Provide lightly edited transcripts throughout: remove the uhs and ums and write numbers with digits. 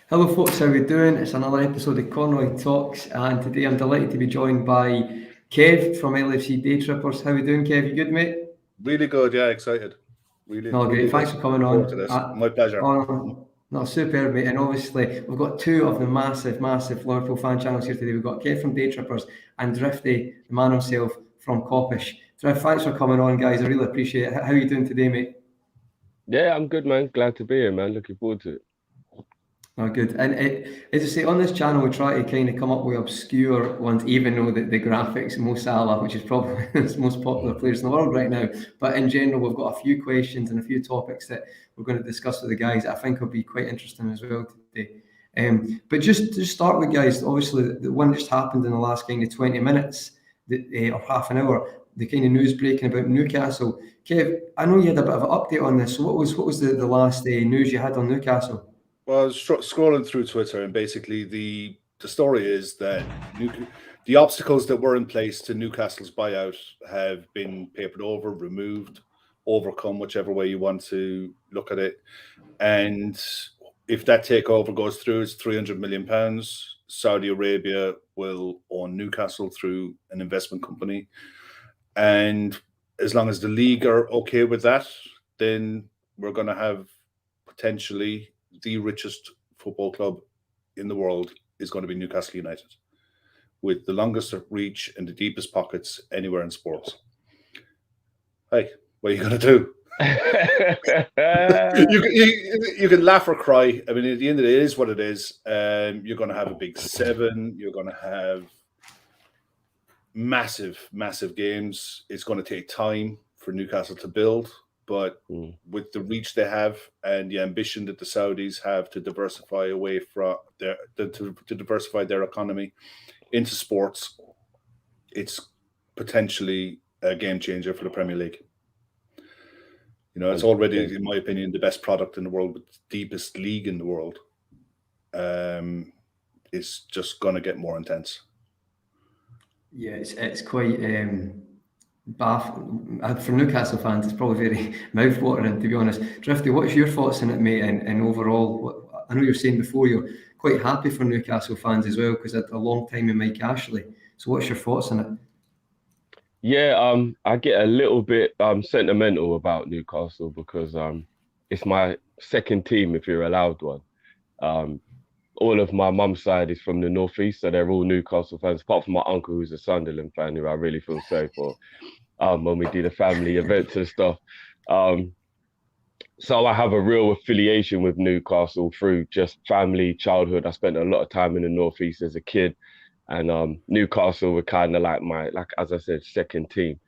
Hello folks, how we doing? It's another episode of Conroy Talks, and today I'm delighted to be joined by Kev from LFC Daytrippers. How we doing, Kev? You good, mate? Really good, yeah, excited. No, Really great. good. Thanks for coming Looking forward to on. this. My pleasure. No, superb, mate. And obviously, we've got two of the massive Liverpool fan channels here today. We've got Kev from Daytrippers and Drifty, the man himself from Kopish. Drift, thanks for coming on, guys. I really appreciate it. How are you doing today, mate? Yeah, I'm good, man. Glad to be here, man. Looking forward to it. Oh, good. And as I say, on this channel, we try to kind of come up with obscure ones, even though the graphics, Mo Salah, which is probably the most popular players in the world right now. But in general, we've got a few questions and a few topics that we're going to discuss with the guys that I think will be quite interesting as well today. But just to start with, guys, obviously the one just happened in the last kind of 20 minutes or half an hour, the kind of news breaking about Newcastle. Kev, I know you had a bit of an update on this. So what was the last news you had on Newcastle? Well, I was scrolling through Twitter, and basically the story is that the obstacles that were in place to Newcastle's buyout have been papered over, removed, overcome, whichever way you want to look at it. And if that takeover goes through, it's £300 million. Saudi Arabia will own Newcastle through an investment company. And as long as the league are okay with that, then we're going to have potentially the richest football club in the world is going to be Newcastle United, with the longest reach and the deepest pockets anywhere in sports. Hey, what are you going to do? you can laugh or cry. I mean, at the end of it, it is what it is. You're going to have a big seven. You're going to have massive games. It's going to take time for Newcastle to build. But with the reach they have and the ambition that the Saudis have to diversify away from to diversify their economy into sports, it's potentially a game changer for the Premier League. You know, it's already, in my opinion, the best product in the world with the deepest league in the world. It's just going to get more intense. Yeah, it's quite. For Newcastle fans, it's probably very mouth-watering, to be honest. Drifty, what's your thoughts on it, mate? And overall, I know you're saying before you're quite happy for Newcastle fans as well, because a long time in Mike Ashley. So what's your thoughts on it? Yeah, I get a little bit sentimental about Newcastle because it's my second team, if you're allowed one. All of my mum's side is from the northeast, so they're all Newcastle fans, apart from my uncle who's a Sunderland fan, who I really feel sorry for when we do the family events and stuff. So I have a real affiliation with Newcastle through just family, childhood. I spent a lot of time in the northeast as a kid, and Newcastle were kind of like as I said, second team.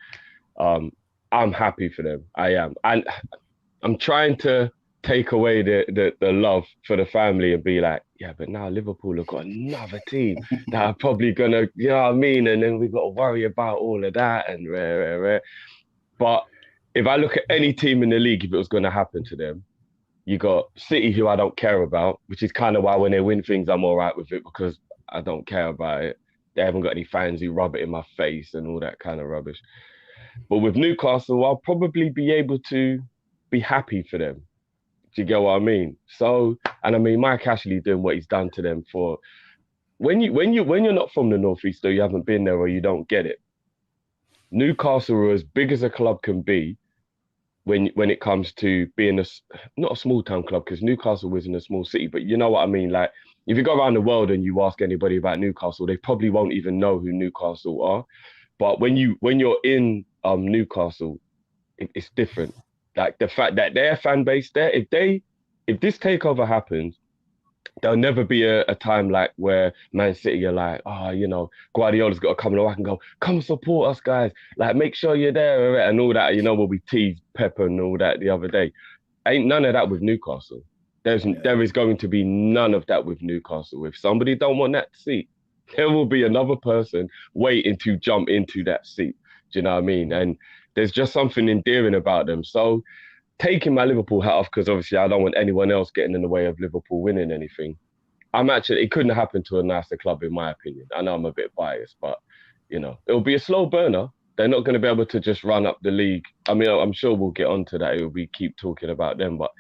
I'm happy for them. I am, and I'm trying to take away the love for the family and be like, yeah, but now Liverpool have got another team that are probably gonna, you know what I mean? And then we've got to worry about all of that and rare. But if I look at any team in the league, if it was gonna happen to them, you got City, who I don't care about, which is kind of why when they win things, I'm all right with it because I don't care about it. They haven't got any fans who rub it in my face and all that kind of rubbish. But with Newcastle, I'll probably be able to be happy for them. Do you get what I mean? So, and I mean, Mike Ashley doing what he's done to them for when you're not from the northeast or you haven't been there or you don't get it. Newcastle are as big as a club can be when it comes to being not a small town club, because Newcastle isn't a small city, but you know what I mean. Like if you go around the world and you ask anybody about Newcastle, they probably won't even know who Newcastle are. But when you're in Newcastle, it's different. Like the fact that their fan base there, if this takeover happens, there'll never be a time like where Man City are like, Guardiola's got to come along and go, come support us, guys. Like, make sure you're there and all that. You know, where we teased Pepper and all that the other day. Ain't none of that with Newcastle. There is going to be none of that with Newcastle. If somebody don't want that seat, there will be another person waiting to jump into that seat. Do you know what I mean? And there's just something endearing about them. So taking my Liverpool hat off, because obviously I don't want anyone else getting in the way of Liverpool winning anything. It couldn't happen to a nicer club, in my opinion. I know I'm a bit biased, but, it'll be a slow burner. They're not going to be able to just run up the league. I mean, I'm sure we'll get onto that. We keep talking about them, but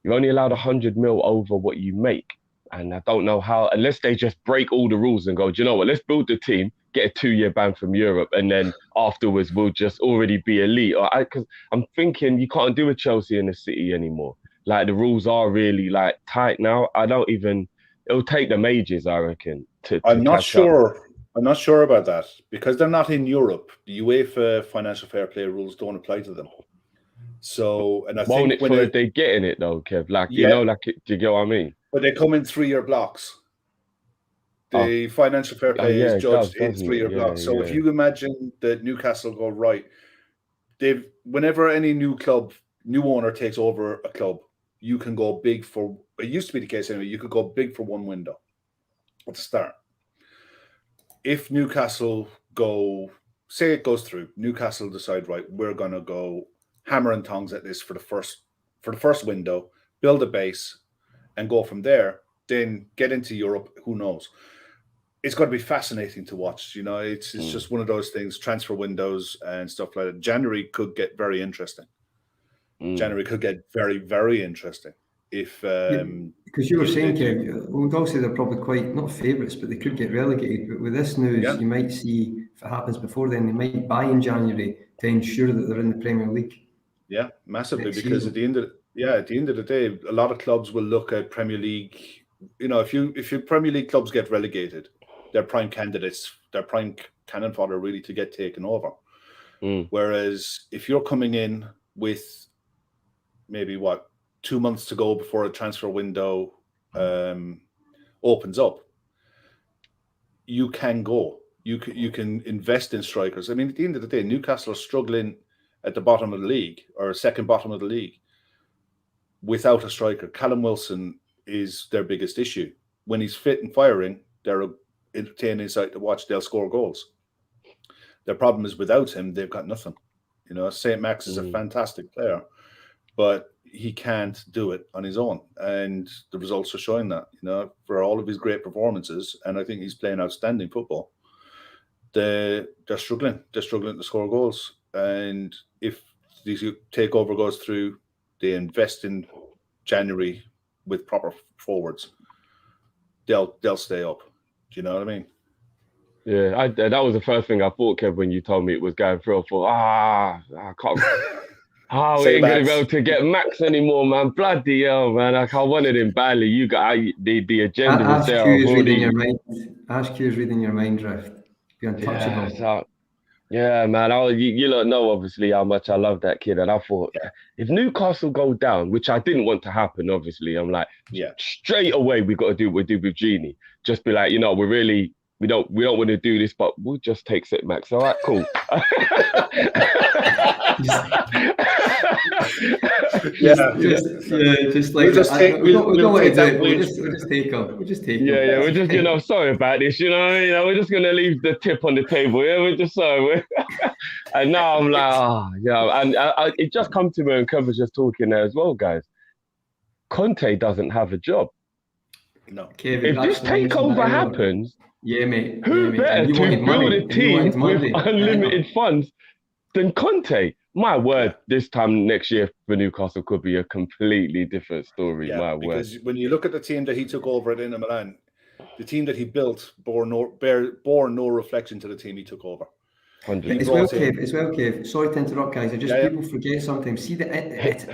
you're only allowed 100 mil over what you make. And I don't know how, unless they just break all the rules and go, do you know what, let's build the team, get a 2-year ban from Europe, and then afterwards we'll just already be elite. Because I'm thinking you can't do a Chelsea in the City anymore. Like, the rules are really like tight now. It'll take them ages, I reckon, to I'm not catch up. sure. I'm not sure about that because they're not in Europe. The UEFA financial fair play rules don't apply to them. So, and I think when they get in it though, Kev, like, yeah, you know, like, do you get what I mean? But they come in 3-year blocks. The financial fair play is judged in 3-year blocks. So if you imagine that Newcastle go right, whenever any new owner takes over a club, you can go big for. It used to be the case anyway. You could go big for one window at the start. If Newcastle say it goes through, Newcastle decide, right, we're gonna go hammer and tongs at this for the first window, build a base, and go from there. Then get into Europe. Who knows? It's going to be fascinating to watch. You know, it's just one of those things. Transfer windows and stuff like that. January could get very interesting. January could get very, very interesting if because you were saying, Kev, we'd all say they're probably quite not favourites, but they could get relegated. But with this news, you might see, if it happens before then, they might buy in January to ensure that they're in the Premier League. Yeah, massively, because at the end of the day, a lot of clubs will look at Premier League. You know, if your Premier League clubs get relegated, they're prime candidates, they're prime cannon fodder really to get taken over. Whereas if you're coming in with maybe 2 months to go before a transfer window opens up, you can go. You can invest in strikers. I mean, at the end of the day, Newcastle are struggling at the bottom of the league, or second bottom of the league, without a striker. Callum Wilson is their biggest issue. When he's fit and firing, they're a entertaining sight to watch. They'll score goals. Their problem is without him, they've got nothing. You know, St. Max is a fantastic player, but he can't do it on his own. And the results are showing that, you know, for all of his great performances. And I think he's playing outstanding football. They're struggling. They're struggling to score goals. And if this takeover goes through, they invest in January with proper forwards, they'll stay up. Do you know what I mean? Yeah, that was the first thing I thought, Kev, when you told me it was going through. I thought, I can't. We ain't gonna be able to get Max anymore, man. Bloody hell, man! Like, I wanted him badly. You got the agenda was there. Ask you is reading your mind, Drift. Be untouchable. Yeah, man. You lot know obviously how much I love that kid, and I thought if Newcastle go down, which I didn't want to happen, obviously, I'm like, straight away we got to do what we did with Genie. Just be like, you know, we don't want to do this, but we'll just take St. Max. All right, cool. Just like we don't want to do it. We'll just take them. We'll just take them. Yeah, we're just, you know, sorry about this. You know, we're just gonna leave the tip on the table. Yeah, we're just sorry. And now I'm like, and it just come to me, and Kev was just talking there as well, guys. Conte doesn't have a job. No. If this takeover happens, mate. Who better to build a team with unlimited funds than Conte? My word, this time next year for Newcastle could be a completely different story. My word. Because when you look at the team that he took over at Inter Milan, the team that he built bore no reflection to the team he took over. As well, Kev. Sorry to interrupt, guys. People forget sometimes. See the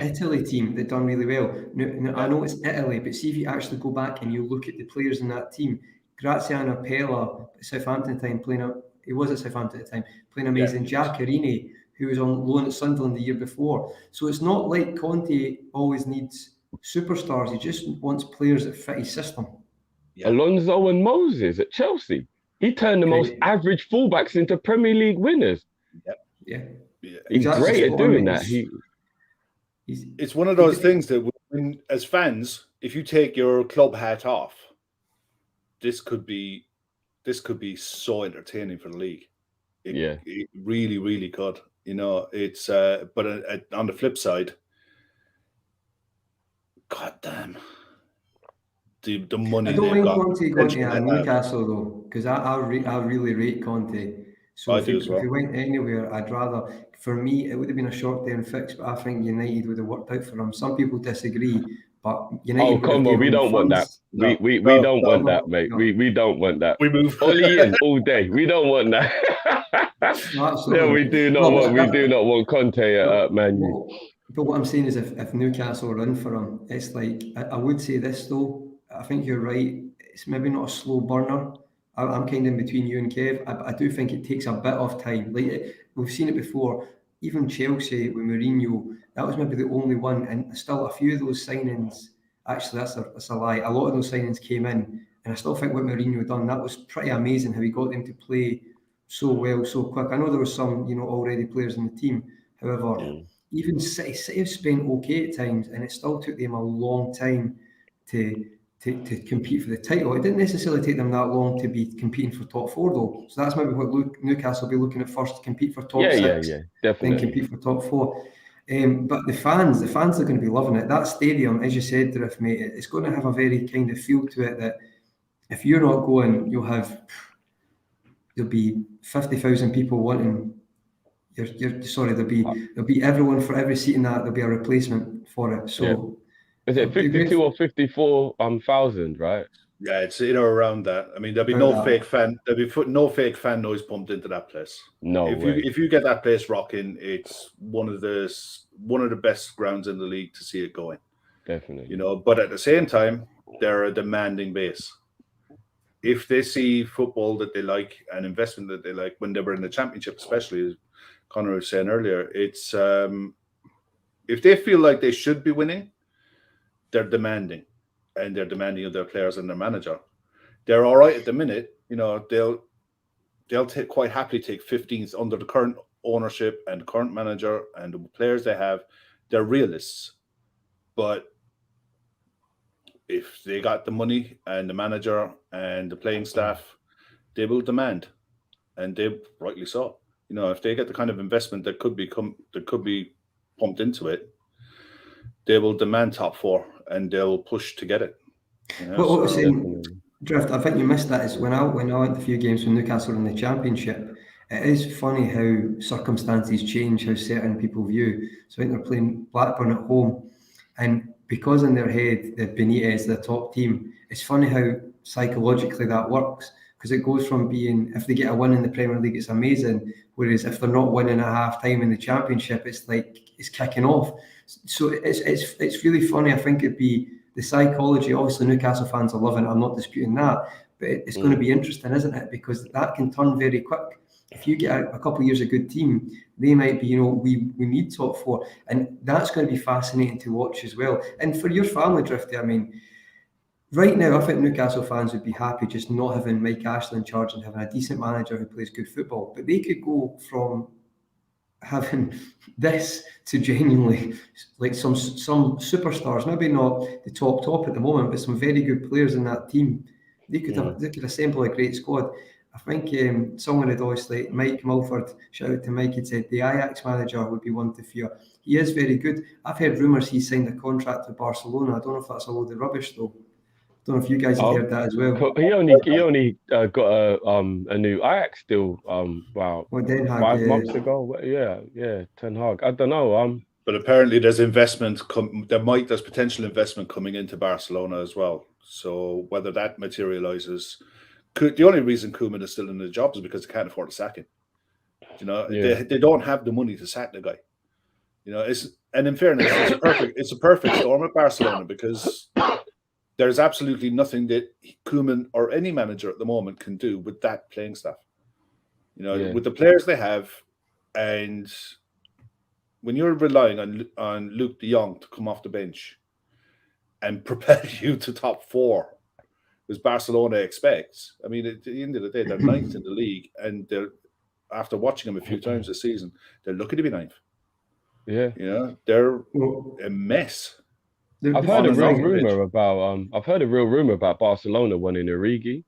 Italy team that done really well. Now, I know it's Italy, but see if you actually go back and you look at the players in that team. Graziano Pella at Southampton time he was at Southampton at the time, playing amazing. Giaccherini, who was on loan at Sunderland the year before. So it's not like Conte always needs superstars. He just wants players that fit his system. Alonso and Moses at Chelsea. He turned the most average fullbacks into Premier League winners. He's great at doing that. It's one of those things that as fans, if you take your club hat off, this could be so entertaining for the league. It really, really could. You know, it's but on the flip side, God damn, the money. I don't mind Conte going to Newcastle though, because I really rate Conte. So if he went anywhere, I'd rather. For me, it would have been a short-term fix, but I think United would have worked out for him. Some people disagree, But United Oh, would have Conroy, we given the don't want that. funds. We No, don't want no, that, mate. no. We don't want that. we move. Ollie in all day. We don't want that. No, absolutely. No, we do not No, want. but We do not want Conte at Man U. But what I'm saying is, if Newcastle are in for him, it's like I would say this though. I think you're right. It's maybe not a slow burner. I'm kind of in between you and Kev. I do think it takes a bit of time. Like we've seen it before. Even Chelsea with Mourinho, that was maybe the only one, and still a few of those signings. Actually, that's a lie. A lot of those signings came in, and I still think what Mourinho done, that was pretty amazing. How he got them to play so well, so quick. I know there were some, already players in the team. However, even City have spent okay at times, and it still took them a long time to compete for the title. It didn't necessarily take them that long to be competing for top four, though. So that's maybe what Newcastle will be looking at first: compete for top six, Yeah, then definitely. compete for top four. But the fans are going to be loving it. That stadium, as you said, Drift, mate, it's going to have a very kind of feel to it that if you're not going, there'll be 50,000 people wanting. There'll be everyone for every seat in that. There'll be a replacement for it. So is it 52 or 54,000, right? Yeah, it's in or around that. I mean, there'll be no fake fan. There'll be no fake fan noise pumped into that place. No way. If you get that place rocking, it's one of the best grounds in the league to see it going. Definitely. But at the same time, they're a demanding base. If they see football that they like and investment that they like, when they were in the Championship, especially as Conroy was saying earlier, it's if they feel like they should be winning, they're demanding. And they're demanding of their players and their manager. They're all right at the minute. They'll quite happily take 15th under the current ownership and the current manager and the players they have. They're realists. But if they got the money and the manager and the playing staff, they will demand, and they rightly so. If they get the kind of investment that could be pumped into it, they will demand top four and they'll push to get it. What we're saying, Drift, I think you missed that, is when I went to a few games from Newcastle in the Championship, it is funny how circumstances change how certain people view. So I think they're playing Blackburn at home, and because in their head the Benitez, the top team, it's funny how psychologically that works, because it goes from being, if they get a win in the Premier League, it's amazing, whereas if they're not winning at half time in the Championship, it's like it's kicking off. So it's really funny. I think it'd be the psychology. Obviously, Newcastle fans are loving it. I'm not disputing that, but it's going to be interesting, isn't it? Because that can turn very quick. If you get a couple of years a good team, they might be, we need top four, and that's going to be fascinating to watch as well. And for your family, Drifty, I mean, right now, I think Newcastle fans would be happy just not having Mike Ashley in charge and having a decent manager who plays good football. But they could go from having this to genuinely like some superstars, maybe not the top at the moment, but some very good players in that team. They could assemble a great squad. I think someone had obviously, Mike Mulford, shout out to Mike, had said the Ajax manager would be one to fear. He is very good. I've heard rumours he signed a contract with Barcelona. I don't know if that's a load of rubbish though. Don't know if you guys have heard that as well. He only got a new Ajax deal about 5 months ago. Yeah, Ten Hag. I don't know. But apparently there's investment. There's potential investment coming into Barcelona as well. So whether that materializes, the only reason Koeman is still in the job is because they can't afford to sack him. They don't have the money to sack the guy. And in fairness, it's a perfect storm at Barcelona, because there's absolutely nothing that Koeman or any manager at the moment can do with that playing staff. With the players they have, and when you're relying on Luke de Jong to come off the bench and propel you to top four, as Barcelona expects. I mean, at the end of the day, they're ninth in the league, and they're, after watching them a few times this season, they're lucky to be ninth. Yeah, they're a mess. I've heard a real rumor about Barcelona winning Origi.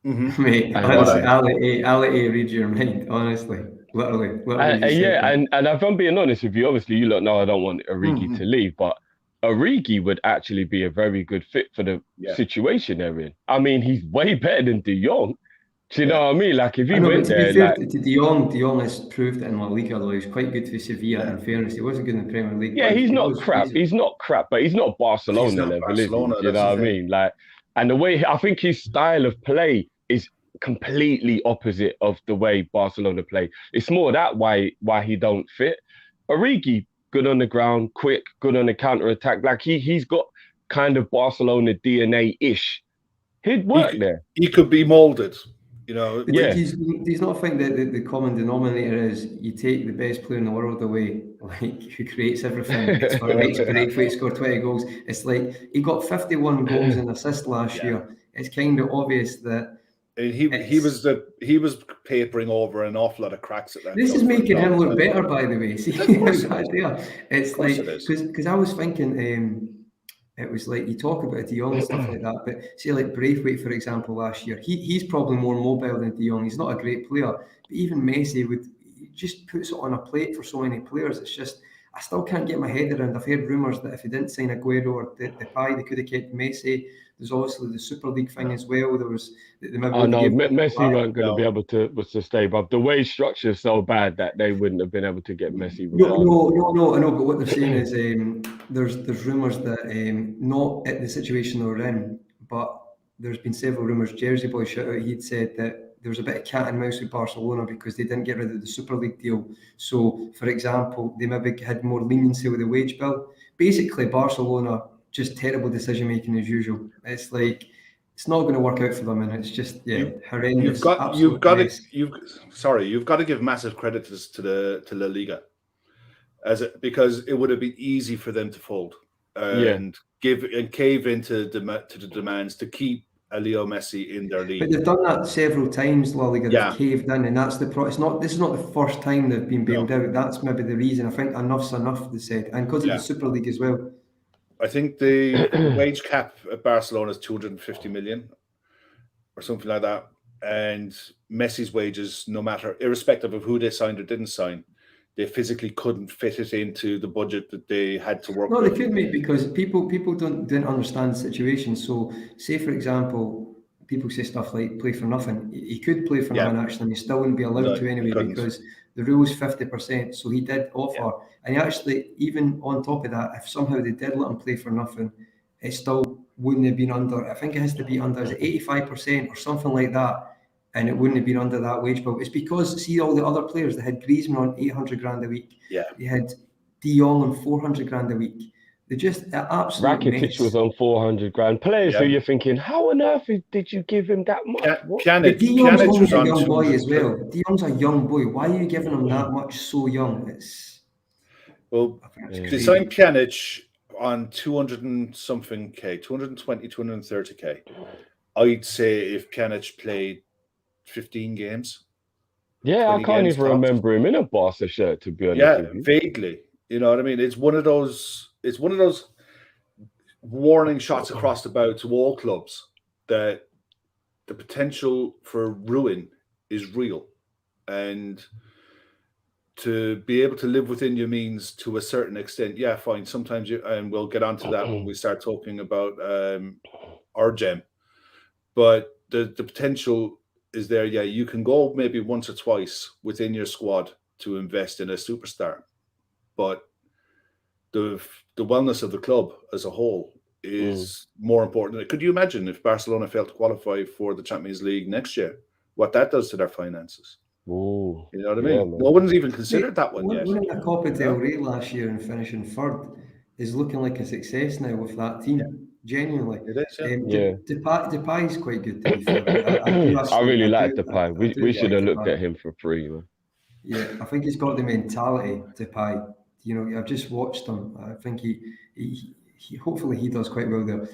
Mm-hmm. Mate, honestly, Ali read your mind. Honestly, literally. And if I'm being honest with you, obviously you lot know I don't want Origi to leave, but Origi would actually be a very good fit for the situation they're in. I mean, he's way better than De Jong. Do you know what I mean? Like if I he know, but went to be there, fair like to De Jong has proved it in La Liga, though. He's quite good for Sevilla, in fairness. He wasn't good in the Premier League, yeah, but he's he not was crap. decent. He's not crap, but he's not He's Barcelona not level, is he? Barcelona. Do you That's know the what I thing. mean? Like, and the way I think his style of play is completely opposite of the way Barcelona play. It's more that why he don't fit. Origi, good on the ground, quick, good on the counter attack. Like he's got kind of Barcelona DNA ish. He'd work there. He could be molded. You know, But Yeah. he's not think that the common denominator is you take the best player in the world away, like who creates everything. It's for right to Braithwaite score 20 goals. It's like he got 51 goals and assists last Yeah. year. It's kind of obvious that and he was papering over an awful lot of cracks at that. this club is for a making him long look time. better, by the way. See Of how course it bad is. they are. It's Of course like it is. because I was thinking it was like you talk about De Jong and stuff like that, but say like Braithwaite, for example, last year, he's probably more mobile than De Jong. He's not a great player, but even Messi he just puts it on a plate for so many players. It's just I still can't get my head around. I've heard rumours that if he didn't sign Aguero or Depay, they could have kept Messi. There's obviously the Super League thing as well. There was they maybe Oh would have no, given him Messi back. weren't going to be able to stay, but the wage structure is so bad that they wouldn't have been able to get Messi regardless. I know. But what they're saying is there's rumours that not at the situation they were in, but there's been several rumours. Jersey Boy shout out. He'd said that there was a bit of cat and mouse with Barcelona because they didn't get rid of the Super League deal. So, for example, they maybe had more leniency with the wage bill. Basically, Barcelona just terrible decision making as usual. It's like it's not going to work out for them, and it's just horrendous. Absolute mess. You've got to give massive credit to La Liga because it would have been easy for them to fold and cave into the demands to keep a Leo Messi in their league. But they've done that several times, La Liga. Yeah. They've caved in, and that's the pro. It's not. This is not the first time they've been bailed out. That's maybe the reason. I think enough's enough. They said, and because of the Super League as well. I think the wage cap at Barcelona is 250 million or something like that, and Messi's wages, no matter, irrespective of who they signed or didn't sign, they physically couldn't fit it into the budget that they had to work with. No, they could, mate, because people didn't understand the situation. So, say for example, people say stuff like "play for nothing." He could play for nothing actually, and he still wouldn't be allowed to anyway because the rule is 50%. So he did offer, and he actually, even on top of that, if somehow they did let him play for nothing, it still wouldn't have been under. I think it has to be under 85% or something like that. And it wouldn't have been under that wage bill. It's because see all the other players. They had Griezmann on 800 grand a week. Yeah. They had De Jong on 400 grand a week. They just an absolute Rakitic mess. was on 400 grand. Players who you're thinking, how on earth did you give him that much? Pjanic, De Jong's only a young boy 200. as well. De Jong's a young boy. Why are you giving him that much so young? They signed Pjanic on 200 and something K, 220, 230K. I'd say if Pjanic played 15 games. Yeah, I can't even remember him in a Barca shirt, to be honest. Yeah, vaguely. You know what I mean? It's one of those warning shots across the bow to all clubs that the potential for ruin is real. And to be able to live within your means to a certain extent, yeah, fine. Sometimes and we'll get onto that when we start talking about our gem. But the potential is there. Yeah, you can go maybe once or twice within your squad to invest in a superstar, but the wellness of the club as a whole is more important. Could you imagine if Barcelona failed to qualify for the Champions League next year, what that does to their finances? Ooh, you know what I mean? No one's even considered that one yet. Winning a Copa del Rey last year and finishing third is looking like a success now with that team. Yeah. Genuinely, it is. Depay is quite good to be fair. I really like Depay. We should have looked at him for free, man. Yeah, I think he's got the mentality, Depay. You know, I've just watched him. I think he hopefully he does quite well there.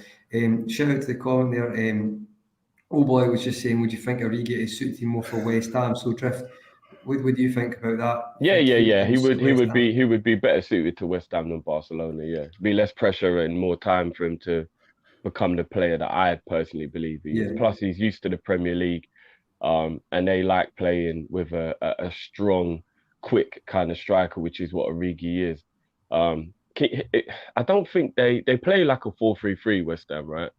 Shout out to the comment there. Oh boy, was just saying, would you think Origi is suited more for West Ham? So Drift, what would you think about that? Yeah. He would be better suited to West Ham than Barcelona. Yeah, be less pressure and more time for him to become the player that I personally believe he is. Plus, he's used to the Premier League, and they like playing with a strong, quick kind of striker, which is what Origi is. I don't think they play like a 4-3-3 West Ham, right?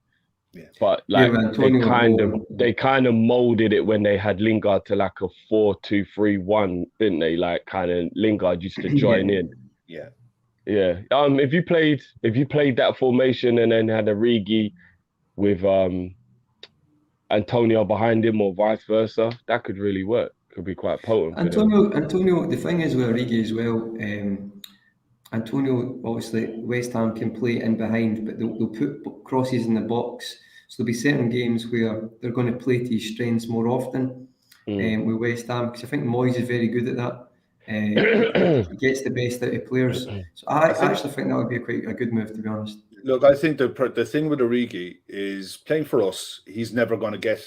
But like Antonio they kind of molded it when they had Lingard to like a 4-2-3-1, didn't they? Like kind of Lingard used to join in. Yeah. If you played that formation and then had Origi with Antonio behind him or vice versa, that could really work. Could be quite potent. Antonio, the thing is with Origi as well, Antonio, obviously, West Ham can play in behind, but they'll put crosses in the box. So there'll be certain games where they're going to play to his strengths more often with West Ham, because I think Moyes is very good at that. He gets the best out of players. So I actually think that would be quite a good move, to be honest. Look, I think the thing with Origi is playing for us. He's never going to get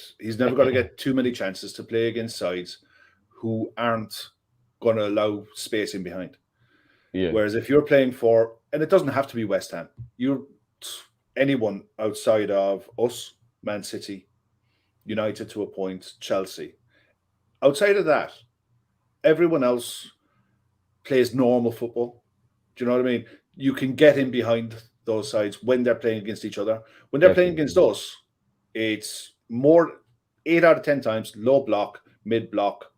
too many chances to play against sides who aren't going to allow space in behind. Yeah. Whereas if you're playing for, and it doesn't have to be West Ham, you're anyone outside of us, Man City, United to a point, Chelsea. Outside of that, everyone else plays normal football. Do you know what I mean? You can get in behind those sides when they're playing against each other. When they're playing against us, it's more 8 out of 10 times low block, mid block,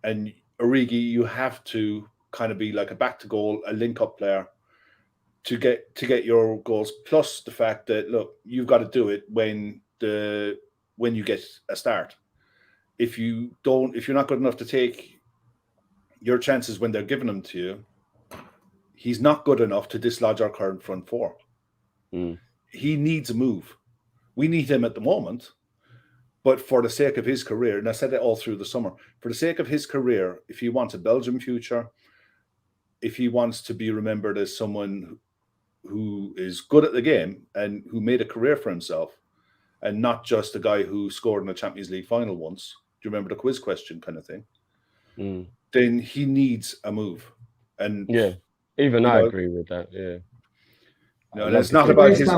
and Origi, you have to kind of be like a back to goal, a link up player to get your goals. Plus the fact that look, you've got to do it when you get a start. If you're not good enough to take your chances when they're giving them to you, he's not good enough to dislodge our current front four. He needs a move. We need him at the moment, but for the sake of his career, and I said it all through the summer, for the sake of his career, if he wants a Belgium future, if he wants to be remembered as someone who is good at the game and who made a career for himself, and not just a guy who scored in a Champions League final once, do you remember the quiz question kind of thing? Then he needs a move. And even I agree with that. No, it's not about his.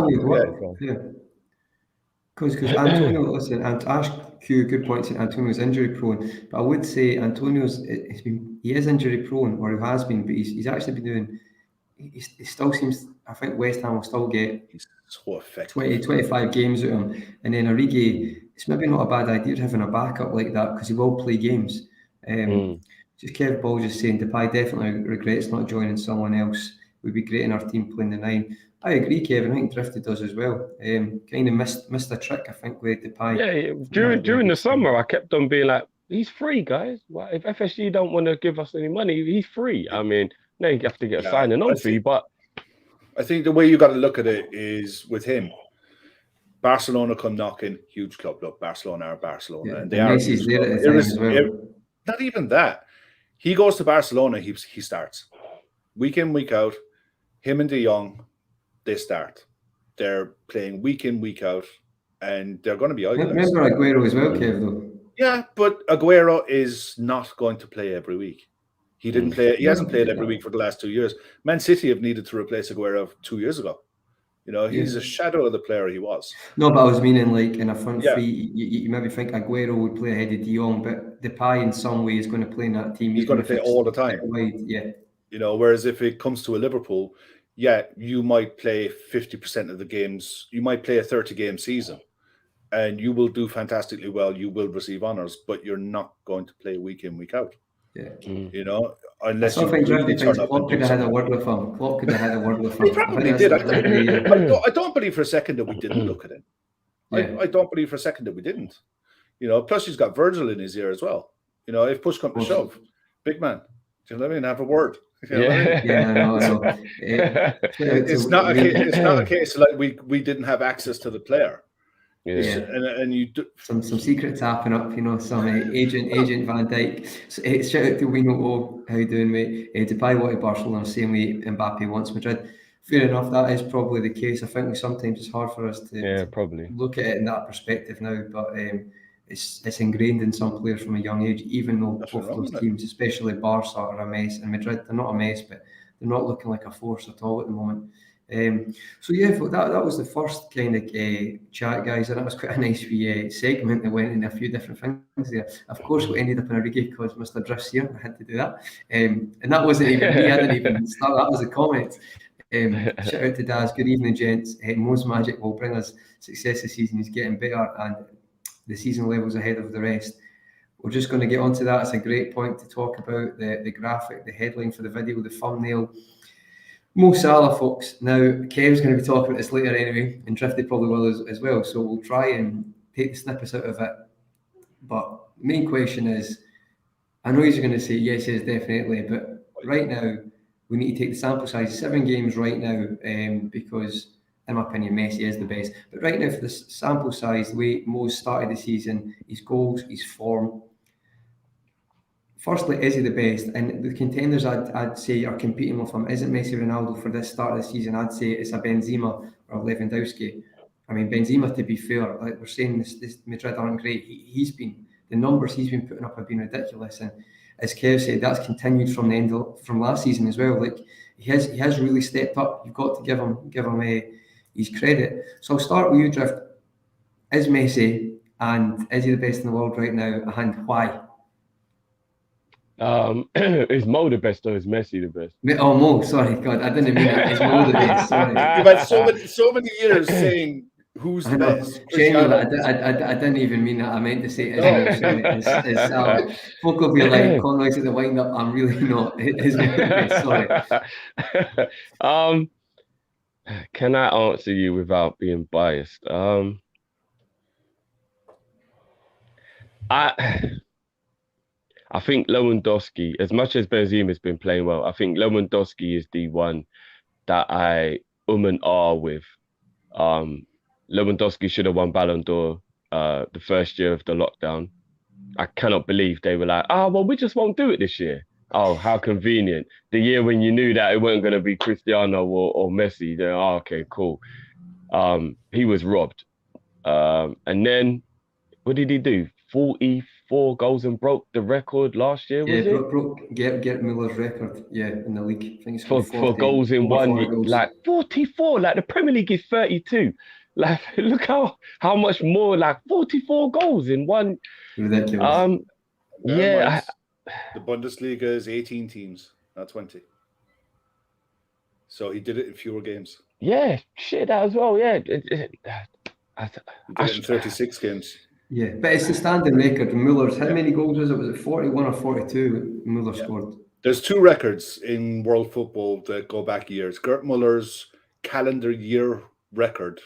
Because Antonio, listen, and to ask Q, good points. Antonio's injury prone, but I would say Antonio's he is injury prone, or he has been, but he's actually been doing. He still seems. I think West Ham will still get he's so effective. 25 games out of him, and then Origi. It's maybe not a bad idea having a backup like that because he will play games. Just Kev Ball just saying Depay definitely regrets not joining someone else. Would be great in our team playing the 9. I agree, Kevin. I think Drifty does as well. Kind of missed a trick, I think, with Depay. Yeah, during the summer, I kept on being like, he's free, guys. Well, if FSG don't want to give us any money, he's free. I mean, now you have to get a signing on fee, but I think the way you got to look at it is with him. Barcelona come knocking, huge club. Look, Barcelona are Barcelona, and they are. Not even that. He goes to Barcelona. He starts week in, week out. Him and De Jong, they start. They're playing week in, week out, and they're going to be idlers. Remember Aguero as well, Kev, though. Yeah, but Aguero is not going to play every week. He didn't play. He hasn't played every week for the last 2 years. Man City have needed to replace Aguero 2 years ago. He's a shadow of the player he was. No, but I was meaning like in a front three, you maybe think Aguero would play ahead of De Jong, but Depay in some way is going to play in that team. He's going to play all the time. Whereas if it comes to a Liverpool, you might play 50% of the games. You might play a 30-game season, and you will do fantastically well. You will receive honours, but you're not going to play week in, week out. Unless you really turn up. Klopp could have had a word with him. He probably did. I don't believe for a second that we didn't look at him. I don't believe for a second that we didn't. Plus he's got Virgil in his ear as well. If push comes to shove, big man. Do you know what I mean? Have a word. It's not a case like we didn't have access to the player. And you do some secrets happen up, some agent Van Dijk. So, shout out to Wino. How you doing, mate? Depay wanted Barcelona, same way Mbappe wants Madrid. Fair enough, that is probably the case. I think sometimes it's hard for us to probably look at it in that perspective now, but it's ingrained in some players from a young age, even though both those teams, especially Barca, are a mess, and Madrid, they're not a mess, but they're not looking like a force at all at the moment. That was the first kind of chat, guys, and that was quite a nice segment that went in a few different things there. Of course, we ended up in Origi because Mr. Drift's here. I had to do that, and that wasn't even me. I didn't even start. That was a comment. Shout out to Daz. Good evening, gents. Mo's magic will bring us success this season. He's getting better, and the season levels ahead of the rest. We're just going to get onto that. It's a great point to talk about the graphic, the headline for the video, the thumbnail. Mo Salah, folks. Now, Kev's going to be talking about this later anyway, and Drifty probably will as well. So we'll try and take the snippets out of it. But the main question is, I know he's going to say yes, definitely, but right now we need to take the sample size, 7 games right now, because in my opinion, Messi is the best. But right now, for the sample size, the way Mo's started the season, his goals, his form. Firstly, is he the best? And the contenders I'd say are competing with him. Isn't Messi Ronaldo for this start of the season? I'd say it's a Benzema or Lewandowski. I mean, Benzema, to be fair, like we're saying, this Madrid aren't great. The numbers he's been putting up have been ridiculous. And as Kev said, that's continued from the end from last season as well. Like he has really stepped up. You've got to give him his credit. So I'll start with you, Drift. Is Messi, and is he the best in the world right now, and why? Is Mo the best or is Messi the best? Oh, Mo, sorry, God, I didn't mean it. Is Mo the best? Sorry. You've had so many years saying who's the best. Genuinely, I didn't even mean that. I meant to say it's Salah. Folk will be like, Conroy's at the wind up. I'm really not. It is the best. Sorry. Can I answer you without being biased? I think Lewandowski, as much as Benzema's been playing well, I think Lewandowski is the one that I and ah with. Lewandowski should have won Ballon d'Or the first year of the lockdown. I cannot believe they were like, well, we just won't do it this year. Oh, how convenient. The year when you knew that it wasn't going to be Cristiano or Messi, then, okay, cool. He was robbed. And then, what did he do? 44 goals and broke the record last year, was it? Broke Gerd Muller's record, in the league. I think it's for goals in one, like 44, like the Premier League is 32. Like, look how much more, like 44 goals in one. Ridiculous. The Bundesliga is 18 teams, not 20. So he did it in fewer games. Yeah, shit, that as well, yeah. He did it in 36 games. Yeah, but it's the standing record. Muller's, how many goals was it? Was it 41 or 42 Muller scored? There's 2 records in world football that go back years. Gerd Muller's calendar year record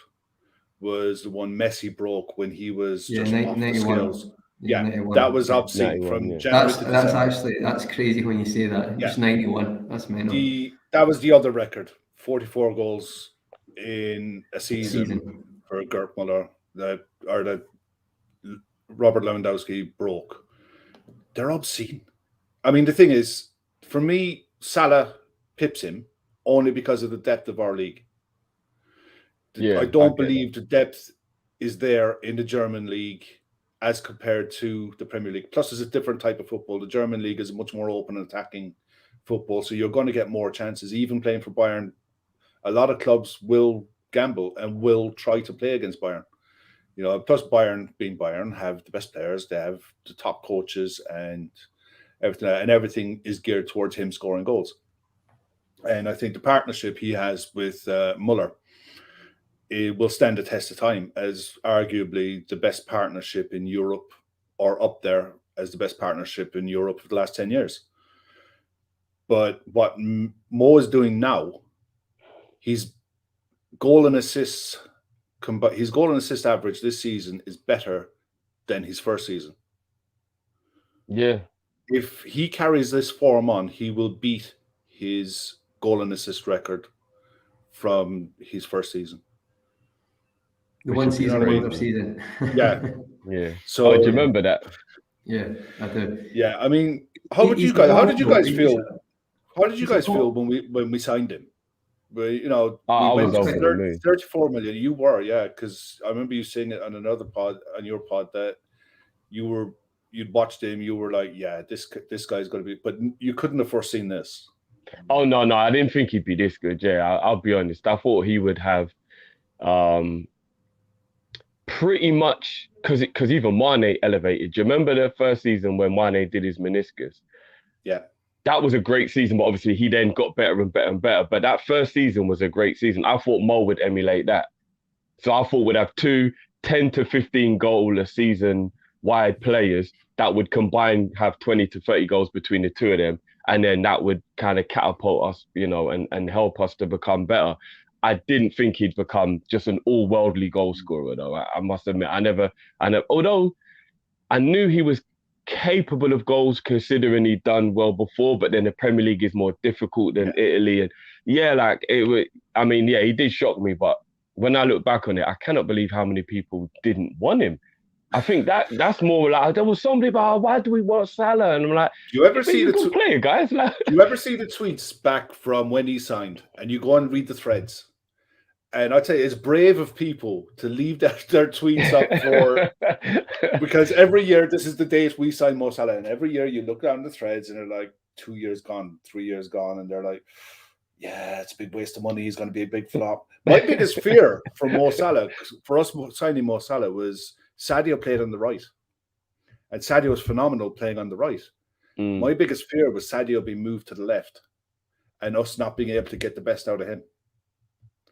was the one Messi broke when he was just off the scales. Yeah, 91. That was obscene from January to December. That's crazy when you say that. Just 91. That's mental. That was the other record. 44 goals in a season. For Gerd Muller, that Robert Lewandowski broke. They're obscene. I mean, the thing is, for me, Salah pips him only because of the depth of our league. I don't believe the depth is there in the German league as compared to the Premier League. Plus, it's a different type of football. The German league is a much more open and attacking football, so you're going to get more chances. Even playing for Bayern, a lot of clubs will gamble and will try to play against Bayern. You know, plus Bayern, being Bayern, have the best players. They have the top coaches and everything is geared towards him scoring goals. And I think the partnership he has with Muller, it will stand the test of time as arguably the best partnership in Europe, or up there as the best partnership in Europe for the last 10 years. But what Mo is doing now, his goal and assist average this season is better than his first season. Yeah. If he carries this form on, he will beat his goal and assist record from his first season. The one season, another season. Yeah. Yeah. So do you remember that? Yeah, I do. Yeah, I mean, how did you guys feel? How did you guys feel when we signed him? We went to 34 million. You were, because I remember you saying it on another pod, on your pod, that you'd watched him. You were like, yeah, this guy's going to be, but you couldn't have foreseen this. Oh no, I didn't think he'd be this good. Yeah, I'll be honest. I thought he would have, pretty much because even Mane elevated. Do you remember the first season when Mane did his meniscus? Yeah. that was a great season, but obviously he then got better and better and better. But that first season was a great season. I thought Mo would emulate that. So I thought we'd have 10 to 15 goal a season wide players that would combine, have 20 to 30 goals between the two of them. And then that would kind of catapult us, and help us to become better. I didn't think he'd become just an all-worldly goal scorer, though. I must admit, although I knew he was capable of goals considering he'd done well before, but then the Premier League is more difficult than Italy. And he did shock me, but when I look back on it, I cannot believe how many people didn't want him. I think that's more like, there was somebody about, why do we want Salah? And I'm like, do you ever see player, guys? Do you ever see the tweets back from when he signed, and you go and read the threads? And I'd say it's brave of people to leave their tweets up for, because every year this is the date we sign Mo Salah, and every year you look down the threads and they're like 2 years gone, 3 years gone, and they're like, yeah, it's a big waste of money. He's going to be a big flop. My biggest fear for Mo Salah, for us signing Mo Salah, was Sadio played on the right, and Sadio was phenomenal playing on the right. My biggest fear was Sadio being moved to the left, and us not being able to get the best out of him.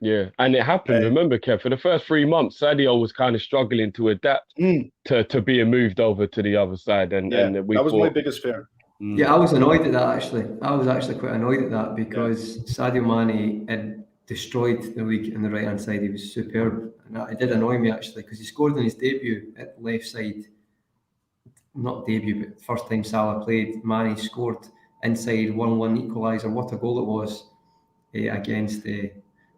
Yeah, and it happened. Remember, Kev, for the first 3 months, Sadio was kind of struggling to adapt to being moved over to the other side, and that was my biggest fear. Yeah, I was annoyed at that, actually. I was actually quite annoyed at that, because Sadio Mane had destroyed the league on the right-hand side. He was superb. And it did annoy me, actually, because he scored in his debut at the left side. Not debut, but first time Salah played. Mane scored inside 1-1 equaliser. What a goal it was against...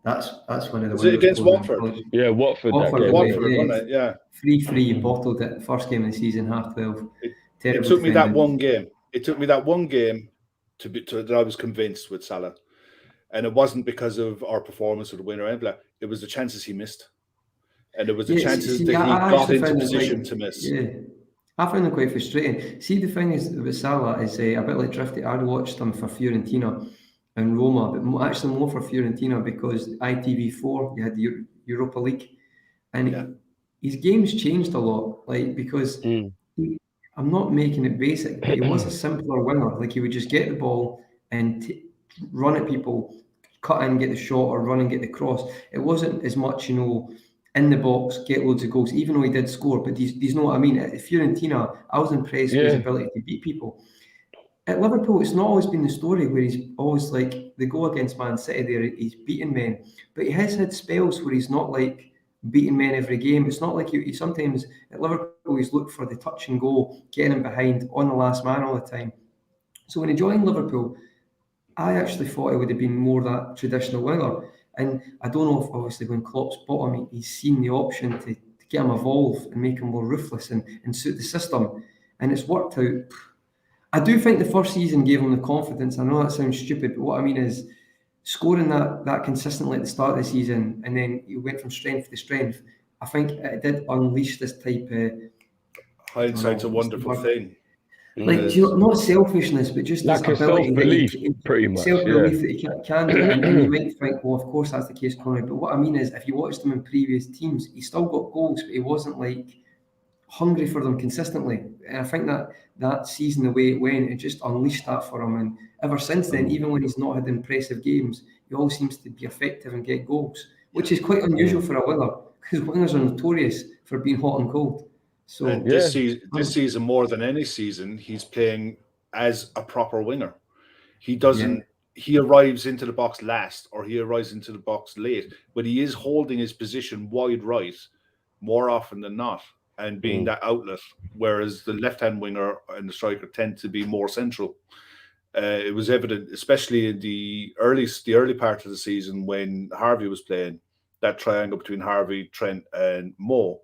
That's one of the... Was it against Watford? Yeah, Watford, Watford, wasn't it? Yeah. 3-3, bottled it. First game of the season, 12:30. It took me that one game. It took me that one game that I was convinced with Salah. And it wasn't because of our performance or the winner or anything. It was the chances he missed. And it was the chances that he got into position to miss. Yeah, I found them quite frustrating. See, the thing is with Salah is a bit like Drifty. I watched him for Fiorentina and Roma, but actually more for Fiorentina, because ITV4, you had the Europa League. And his game's changed a lot, because... I'm not making it basic, but he was a simpler winger. Like, he would just get the ball and run at people, cut in, get the shot, or run and get the cross. It wasn't as much, in the box, get loads of goals, even though he did score. But do you know what I mean? At Fiorentina, I was impressed with his ability to beat people. At Liverpool, it's not always been the story where he's always like, the goal against Man City there, he's beating men. But he has had spells where he's not like beating men every game. It's not like he sometimes at Liverpool he's looked for the touch and go, getting him behind on the last man all the time. So when he joined Liverpool, I actually thought he would have been more that traditional winger. And I don't know if obviously when Klopp's bought him, he's seen the option to get him evolve and make him more ruthless and suit the system. And it's worked out. I do think the first season gave him the confidence. I know that sounds stupid, but what I mean is, scoring that consistently at the start of the season, and then he went from strength to strength, I think it did unleash this type of... Hindsight's a wonderful thing. Like, not selfishness, but just like this ability... self-belief, pretty much. Self-belief that he can do. And you might think, well, of course that's the case, Conroy. But what I mean is, if you watched him in previous teams, he still got goals, but he wasn't like hungry for them consistently. And I think that season, the way it went, it just unleashed that for him. And ever since then, even when he's not had impressive games, he always seems to be effective and get goals, which is quite unusual for a winger, because wingers are notorious for being hot and cold. So this season, more than any season, he's playing as a proper winger. He doesn't. He arrives into the box last, or he arrives into the box late, but he is holding his position wide right more often than not, and being that outlet, whereas the left-hand winger and the striker tend to be more central. It was evident, especially in the early part of the season when Harvey was playing. That triangle between Harvey, Trent, and Mo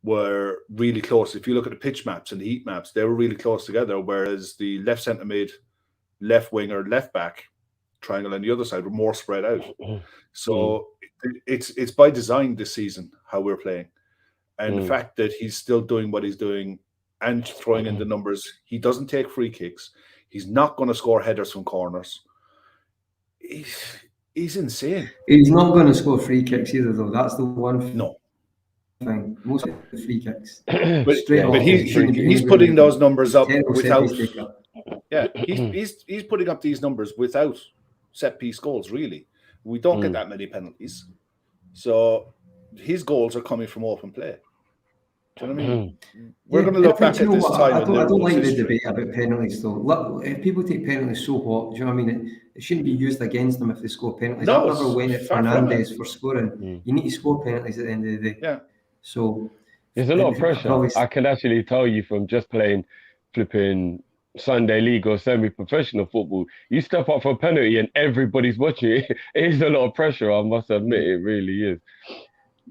were really close. If you look at the pitch maps and the heat maps, they were really close together, whereas the left centre mid, left winger, left back triangle on the other side were more spread out. So it's by design this season how we're playing. And the fact that he's still doing what he's doing and throwing in the numbers, he doesn't take free kicks. He's not going to score headers from corners. He's insane. He's not going to score free kicks either, though. That's the one thing. Most of the free kicks. But he's putting those numbers up without... Yeah, he's putting up these numbers without set piece goals. Really, we don't get that many penalties, so his goals are coming from open play. Do you know what I mean? We're going to look back at this time. I don't like the debate about penalties though. Look, if people take penalties so hot, do you know what I mean? It shouldn't be used against them if they score penalties. No, I've never went at Fernandes for scoring. You need to score penalties at the end of the day. Yeah. So there's a lot of pressure. I can actually tell you from just playing flipping Sunday league or semi-professional football, you step up for a penalty and everybody's watching it. It is a lot of pressure, I must admit. It really is.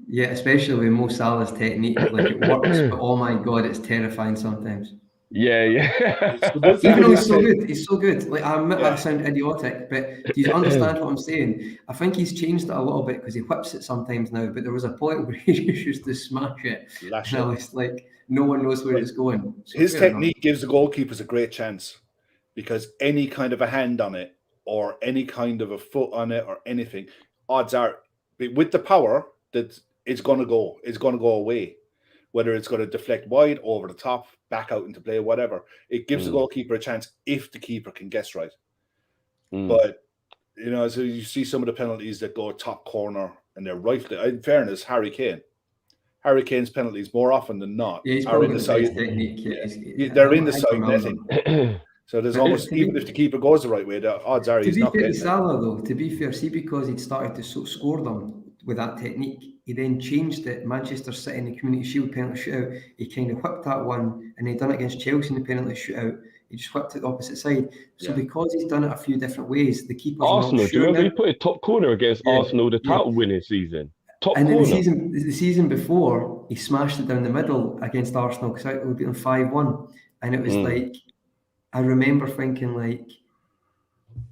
Yeah, especially with Mo Salah's technique, like it works, but oh my god, it's terrifying sometimes. Yeah. Even though he's so good. Like I sound idiotic, but do you understand what I'm saying? I think he's changed it a little bit because he whips it sometimes now, but there was a point where he used to smash it. Lash and I was like, no one knows where it's going. So his technique gives the goalkeepers a great chance because any kind of a hand on it or any kind of a foot on it or anything, odds are with the power that it's going to go away. Whether it's going to deflect wide, over the top, back out into play, whatever. It gives the goalkeeper a chance if the keeper can guess right. But, you know, so you see some of the penalties that go top corner and they're right. In fairness, Harry Kane's penalties more often than not are in the side technique. They're in the side netting. So there's almost, even if the keeper goes the right way, the odds are he's not getting it. Salah, though, to be fair, see, because he'd started to score them with that technique, he then changed it. Manchester City in the Community Shield penalty shootout, he kind of whipped that one, and he'd done it against Chelsea in the penalty shootout. He just whipped it the opposite side. So because he's done it a few different ways, the keeper's Arsenal, not sure. Do you remember he put a top corner against Arsenal, the title winning season? And then the season before, he smashed it down the middle against Arsenal because we beat them 5-1. And it was like, I remember thinking like,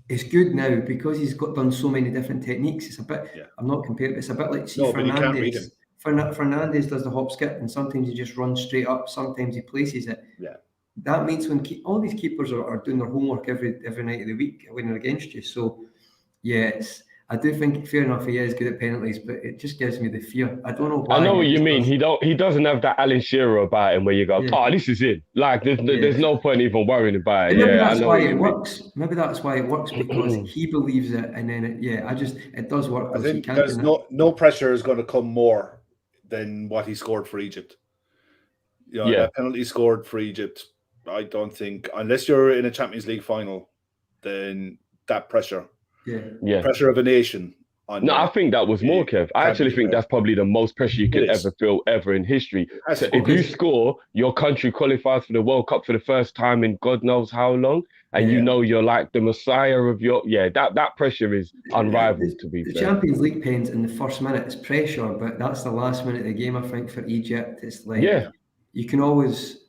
it's good now because he's done so many different techniques. It's a bit, I'm not comparing, but it's a bit like, see, Fernandes. Fernandes does the hop skip and sometimes he just runs straight up, sometimes he places it. Yeah. That means when all these keepers are doing their homework every night of the week when they're against you. So, I do think, fair enough, he is good at penalties, but it just gives me the fear. I don't know why. I know what you mean. He doesn't have that Alan Shearer about him where you go, this is it. Like, there's no point even worrying about it. Maybe that's why it works. Maybe that's why it works because he believes it, and then it does work. I think there's no pressure is going to come more than what he scored for Egypt. You know, that penalty scored for Egypt, I don't think, unless you're in a Champions League final, then that pressure. Pressure of a nation. I think that was more, Kev. I actually think that's probably the most pressure you could ever feel ever in history. So if you score, your country qualifies for the World Cup for the first time in God knows how long, and you know you're like the messiah of your that pressure is unrivaled. To be fair, the Champions League pens in the first minute is pressure, but that's the last minute of the game. I think for Egypt, it's like you can always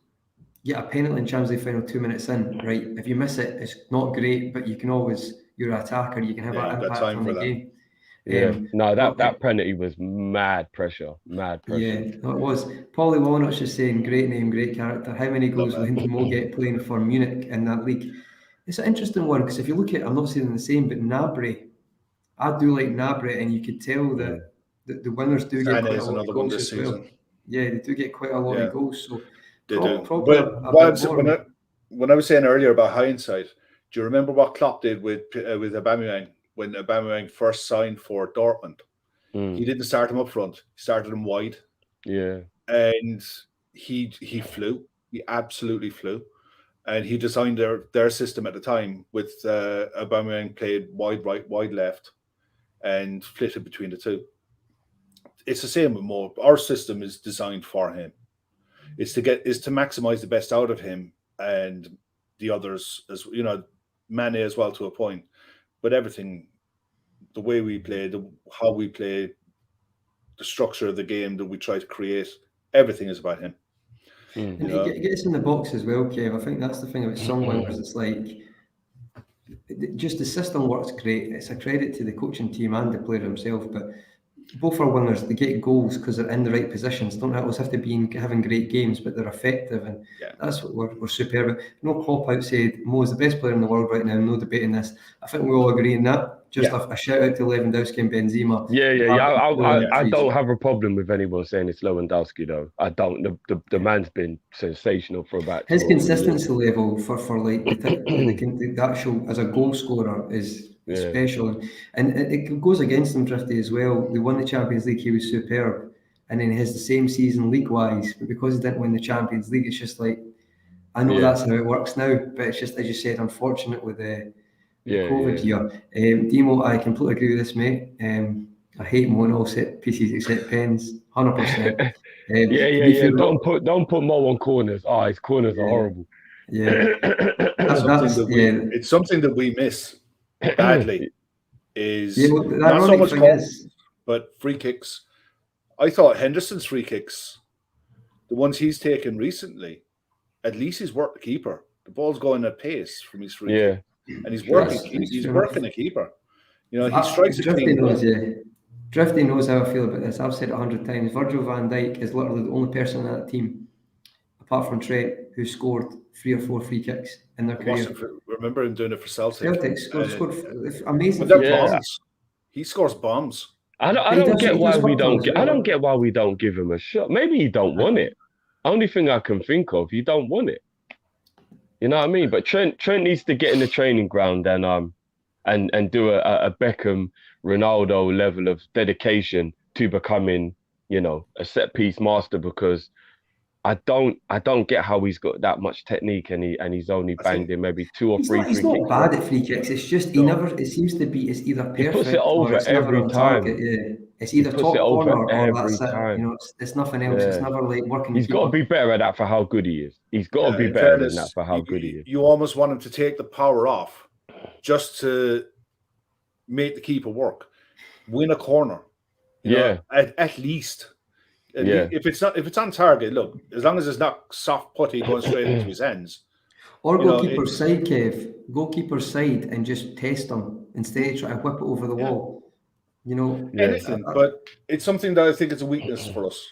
get a penalty in Champions League final 2 minutes in, right? If you miss it, it's not great, but you can always. You're an attacker, you can have that impact on the game. That penalty was mad pressure. Yeah, it was. Paulie Walnut's just saying, great name, great character. How many goals will Mo get playing for Munich in that league? It's an interesting one because if you look at, I'm not saying the same, but Gnabry, I do like Gnabry, and you could tell that the winners do get quite a lot of goals as well. Yeah, they do get quite a lot of goals. So they do. When I was saying earlier about hindsight, do you remember what Klopp did with Aubameyang when Aubameyang first signed for Dortmund? He didn't start him up front; he started him wide. Yeah, and he flew. He absolutely flew, and he designed their system at the time with Aubameyang played wide right, wide left, and flitted between the two. It's the same with Mo. Our system is designed for him. It's to maximize the best out of him and the others, as you know. Mane as well to a point, but everything, the way we play, how we play, the structure of the game that we try to create, everything is about him. And he gets in the box as well, Kev. I think that's the thing about some wingers. It's like just the system works great. It's a credit to the coaching team and the player himself, but both our wingers, they get goals because they're in the right positions. Don't always have to be having great games, but they're effective, and that's what we're superb at. No Klopp out said Mo is the best player in the world right now. No debating this. I think we all agree on that. Just a shout out to Lewandowski and Benzema. I don't have a problem with anyone saying it's Lewandowski though. I don't. The man's been sensational for about his 2 or 3 consistency years. level for like the actual as a goal scorer is special, and it goes against him, Drifty, as well. They won the Champions League; he was superb, and then he has the same season league-wise, but because he didn't win the Champions League, it's just like I know that's how it works now, but it's just as you said, unfortunate with the COVID year. Demo, I completely agree with this, mate. I hate Mo on all set pieces except pens, 100%. Don't put Mo on corners. His corners are horrible. Yeah, it's something that we miss badly. Is not so much corners, but free kicks. I thought Henderson's free kicks, the ones he's taken recently, at least he's worked the keeper. The ball's going at pace from his free kick. And he's working. He's working a keeper. You know, he strikes a clean goal. Drifty knows how I feel about this. I've said it 100 times. Virgil van Dijk is literally the only person on that team, apart from Trent, who scored 3 or 4 free kicks in their career. Remember him doing it for Celtic. Celtic scored amazing. But they're bombs. He scores bombs. I don't get why we don't give him a shot. Maybe he don't want it. Only thing I can think of, he don't want it. You know what I mean? But Trent needs to get in the training ground and do a Beckham, Ronaldo level of dedication to becoming, a set piece master, because I don't get how he's got that much technique and he's only banged in maybe 2 or 3 free kicks. He's not bad at free kicks. It's just it seems to be it's either perfect, he puts it over or it's every never time. Target. Yeah. It's either top corner or that's it. It's nothing else. It's never like working. He's got to be better at that for how good he is. He's got to be better than that for how good he is. You almost want him to take the power off just to make the keeper work, win a corner. You know, at least. If it's on target, look, as long as it's not soft putty going straight into his hands. Or goalkeeper's side, Kev. Goalkeeper's side and just test him instead of trying to whip it over the wall. Anything, but it's something that I think is a weakness for us.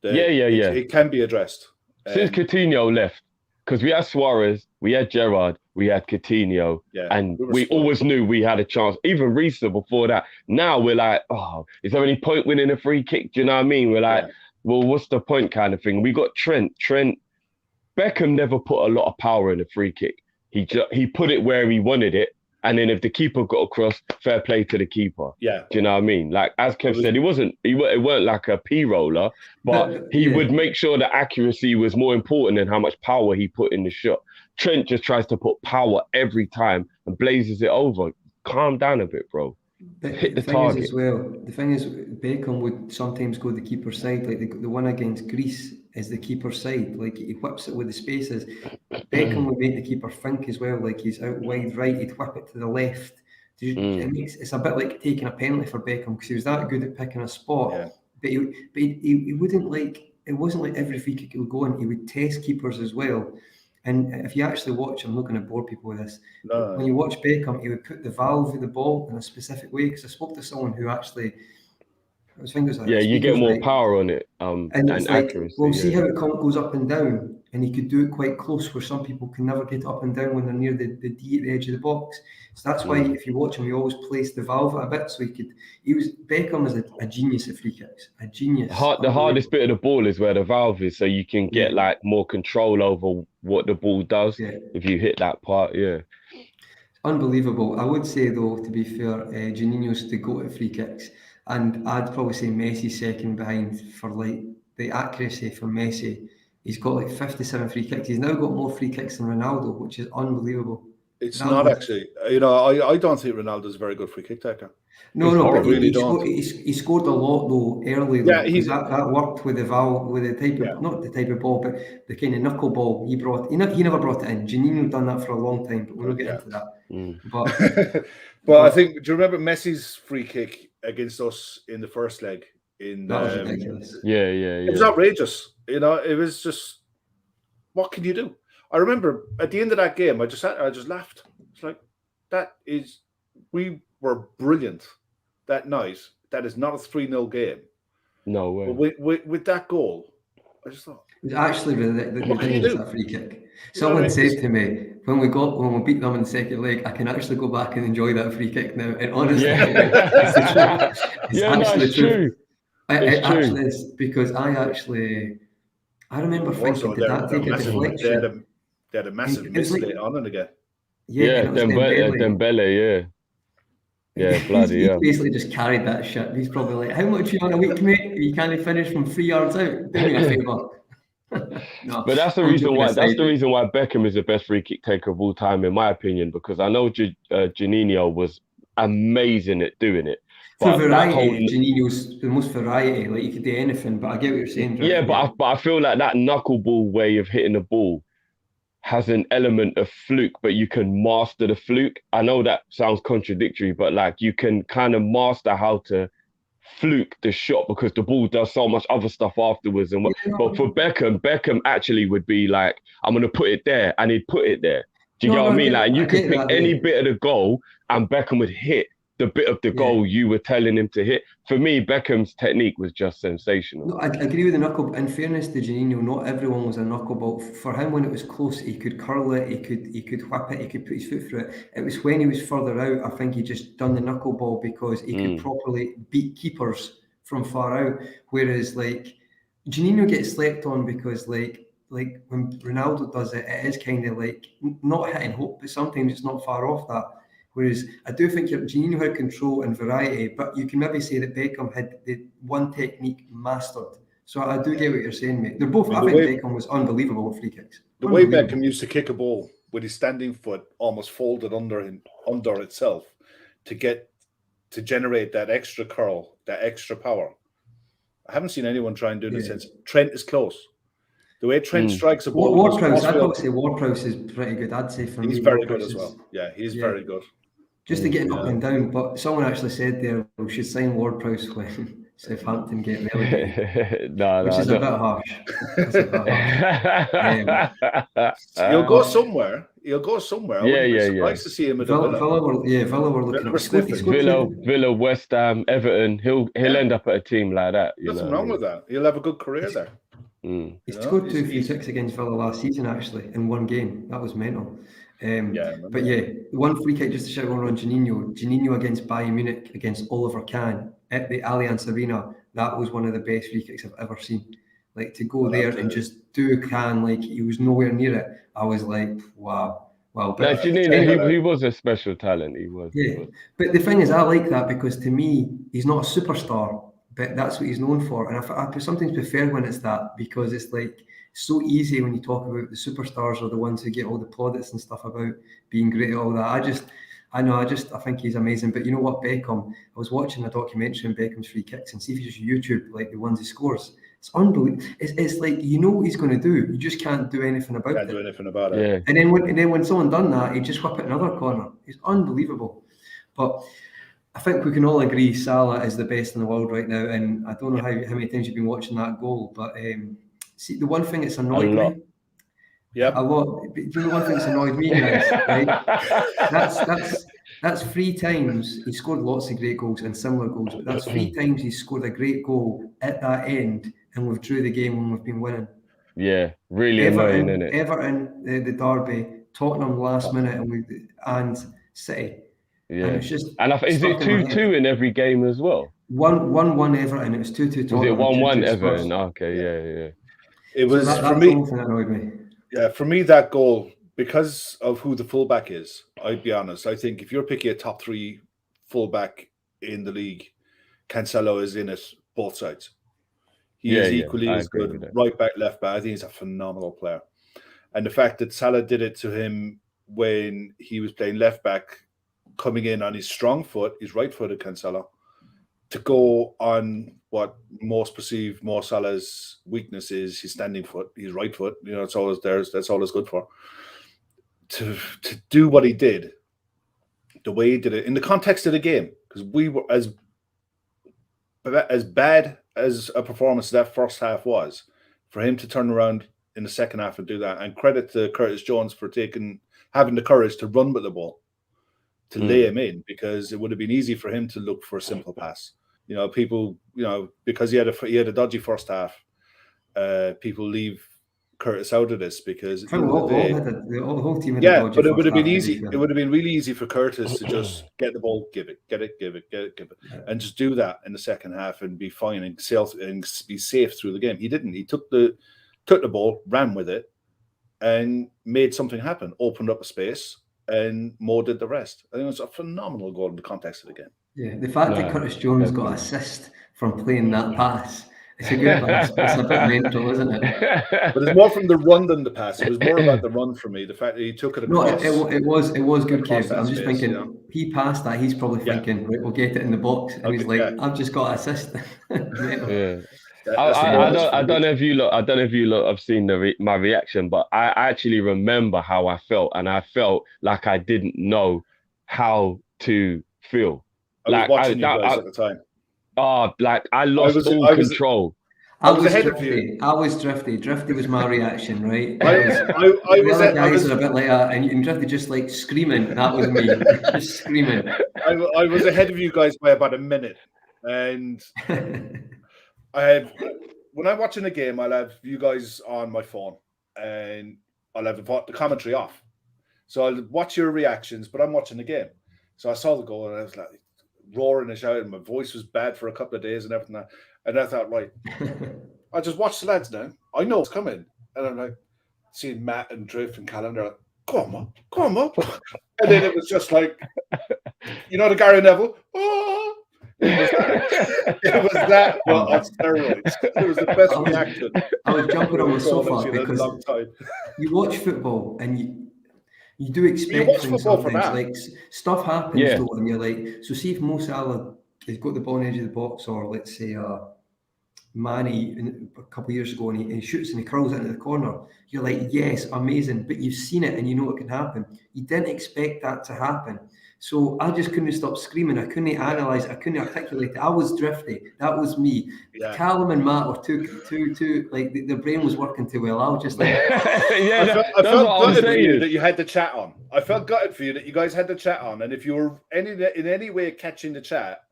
It can be addressed. Since Coutinho left, because we had Suarez, we had Gerrard, we had Coutinho, and we always knew we had a chance. Even Risa before that. Now we're like, is there any point winning a free kick? Do you know what I mean? We're like, well, what's the point kind of thing? We got Trent. Beckham never put a lot of power in a free kick. He put it where he wanted it. And then if the keeper got across, fair play to the keeper. Yeah. Do you know what I mean? Like, as Kev said, it weren't like a P-roller, but he would make sure that accuracy was more important than how much power he put in the shot. Trent just tries to put power every time and blazes it over. Calm down a bit, bro. Hit the target. The thing is, Beckham would sometimes go the keeper's side. Like the one against Greece is the keeper's side. Like he whips it with the spaces. Beckham would make the keeper think as well. Like he's out wide right, he'd whip it to the left. It's a bit like taking a penalty for Beckham because he was that good at picking a spot. Yeah. But he wouldn't like. It wasn't like every free kick he would go in. He would test keepers as well. And if you actually watch, I'm not going to bore people with this. No. When you watch Beckham, he would put the valve of the ball in a specific way. Because I spoke to someone who actually, his fingers like you get more power on it, and accuracy. Well, see how it goes up and down, and he could do it quite close, where some people can never get up and down when they're near the D at the edge of the box. So that's why if you watch him, he always placed the valve a bit, so Beckham is a genius at free kicks, a genius. The hardest bit of the ball is where the valve is, so you can get like more control over what the ball does if you hit that part. Unbelievable. I would say though, to be fair, Juninho's the goat at free kicks, and I'd probably say Messi's second behind for like the accuracy for Messi. He's got like 57 free kicks. He's now got more free kicks than Ronaldo, which is unbelievable. It's not actually. I don't think Ronaldo's a very good free kick taker. No, but he scored a lot though early. Yeah, that worked with the type of not the type of ball, but the kind of knuckle ball he brought. He never brought it in. Juninho done that for a long time, but we'll get into that. But I think, do you remember Messi's free kick against us in the first leg? That was ridiculous. Yeah. It was outrageous. It was just, what can you do? I remember at the end of that game, I just laughed. It's like, we were brilliant that night. That is not a 3-0 game. No way. But with that goal, I just thought, It was actually What can you ridiculous, do? that free kick. You know what I Someone mean? said to me, when we beat them in the second leg, I can actually go back and enjoy that free kick now. And honestly, it's the truth. It's Yeah, no, actually it's the truth. true. It It's true. actually is, because I remember More thinking, so, did that take a deflection? They had a massive It was miss like, later on and again. yeah, and it was Dembele. Dembele, yeah, bloody He's basically just carried that shit. He's probably like, how much you on a week, mate? You can't finish from 3 yards out. Do me a favour. No, But that's the all reason joking why. aside, That's the reason why Beckham is the best free kick taker of all time, in my opinion. Because I know Juninho was amazing at doing it. for But that variety, whole Janino's the most variety. Like, you could do anything, but I get what you're saying, Drift. yeah, but I feel like that knuckleball way of hitting the ball has an element of fluke, but you can master the fluke. I know that sounds contradictory, but like you can kind of master how to fluke the shot because the ball does so much other stuff afterwards. And but for Beckham actually would be like, I'm gonna put it there, and he'd put it there. Do you get what I mean? Like, and you could pick any bit of the goal, and Beckham would hit the bit of the goal you were telling him to hit. For me, Beckham's technique was just sensational. No, I agree with the knuckle. In fairness to Janino, not everyone was a knuckleball. For him, when it was close, he could curl it, he could whip it, he could put his foot through it. It was when he was further out, I think he just done the knuckleball because he could properly beat keepers from far out. Whereas like Janino gets slept on because like when Ronaldo does it, it is kind of like not hitting hope, but sometimes it's not far off that. Whereas I do think Janino had control and variety, but you can maybe say that Beckham had the one technique mastered. So I do get what you're saying, mate. They're both. I think Beckham was unbelievable with free kicks. The way Beckham used to kick a ball with his standing foot almost folded under itself to generate that extra curl, that extra power. I haven't seen anyone try and do this since. Trent is close. The way Trent strikes a ball. Ward-Prowse, I'd probably say Ward-Prowse is pretty good. I'd say for me, he's very good as well. Yeah, he's very good. Just to get it up and down. But someone actually said there, we should sign Ward-Prowse when Southampton get relegated. Which is a bit harsh. He'll go somewhere. I wouldn't be surprised to see him at Villa. Villa were looking at Villa, West Ham, Everton. He'll end up at a team like that. Nothing wrong with that. He'll have a good career there. He scored 2 free kicks against Villa last season, actually, in one game. That was mental. But one free kick just to shout on Janino against Bayern Munich against Oliver Kahn at the Allianz Arena. That was one of the best free kicks I've ever seen. Like, to go there and just do Kahn like he was nowhere near it. I was like, wow. But Janino, he was a special talent. He was. But the thing is, I like that because to me, he's not a superstar. But that's what he's known for. And I sometimes prefer when it's that, because it's like so easy when you talk about the superstars or the ones who get all the plaudits and stuff about being great at all that. I think he's amazing. But you know what, Beckham, I was watching a documentary on Beckham's free kicks, and see if you just YouTube like the ones he scores. It's unbelievable. It's like, you know what he's going to do. You just can't do anything about it. Yeah. And then when someone done that, he just whip it another corner. It's unbelievable. But I think we can all agree Salah is the best in the world right now, and I don't know how many times you've been watching that goal, but see, the one thing that's annoyed me, a lot. But you know, the one thing that's annoyed me, guys, right? That's 3 times he scored lots of great goals and similar goals, but that's 3 times he scored a great goal at that end and withdrew the game when we've been winning. Yeah, really annoying, isn't it? Everton, the derby, Tottenham last minute, and City. Yeah, and it's just. And is it 2-2 in every game as well? 1-1 Everton. It was 2-2. Was it 1-1 Everton? Okay, yeah. It was for me. That annoyed me. Yeah, for me that goal, because of who the fullback is. I'd be honest. I think if you're picking a top 3 fullback in the league, Cancelo is in it both sides. He is equally as good, right back, left back. I think he's a phenomenal player, and the fact that Salah did it to him when he was playing left back, coming in on his strong foot, his right-footed Cancelo, to go on what most perceive Mo Salah's weakness is, his standing foot, his right foot. You know, that's all it's good for. To do what he did, the way he did it, in the context of the game, because we were as bad as a performance that first half was, for him to turn around in the second half and do that, and credit to Curtis Jones for having the courage to run with the ball, to lay him in, because it would have been easy for him to look for a simple pass. You know, people, because he had a dodgy first half, people leave Curtis out of this because I think the whole team had a yeah, dodgy but it would have first been half, easy. It would have been really easy for Curtis to just get the ball, give it, and just do that in the second half and be fine and be safe through the game. He didn't. He took the ball, ran with it, and made something happen. Opened up a space, and Mo did the rest. I think it was a phenomenal goal in the context of the game. Yeah, the fact that Curtis Jones got assist from playing that pass. It's a good pass, but it's a bit mental, isn't it? But it's more from the run than the pass. It was more about the run for me. The fact that he took it across. No, it was good, Kev. I'm just space, thinking, he passed that. He's probably thinking, right, we'll get it in the box, and he's like, I've just got assist. Yeah. I don't know if you lot have seen my reaction, but I actually remember how I felt, and I felt like I didn't know how to feel. I was watching you guys at the time. Oh, like I lost all control. I was ahead of you. I was Drifty. Drifty was my reaction, right? The other guys are a bit like that, and Drifty just like screaming. That was me, just screaming. I was ahead of you guys by about a minute, and when I'm watching a game, I'll have you guys on my phone, and I'll have the commentary off. So I'll watch your reactions, but I'm watching the game. So I saw the goal, and I was like roaring and shouting. My voice was bad for a couple of days and everything. And I thought, right, I just watch the lads now. I know it's coming. And I'm like, seeing Matt and Drift and Callum, they're like, come on, Mo. And then it was just like, you know, the Gary Neville. Oh! It was that on steroids. It was the best reaction. I was jumping on the sofa because you watch football and you do expect things sometimes. Like stuff happens though, and you're like, so see if Mo Salah has got the ball on the edge of the box, or let's say Manny a couple of years ago, and he shoots and he curls it into the corner. You're like, yes, amazing, but you've seen it and you know it can happen. You didn't expect that to happen. So I just couldn't stop screaming. I couldn't analyse it. I couldn't articulate it. I was Drifty. That was me. Yeah. Callum and Matt were too like their brain was working too well. I was just like, I felt gutted for you that you had the chat on. I felt gutted for you that you guys had the chat on, and if you were in any way catching the chat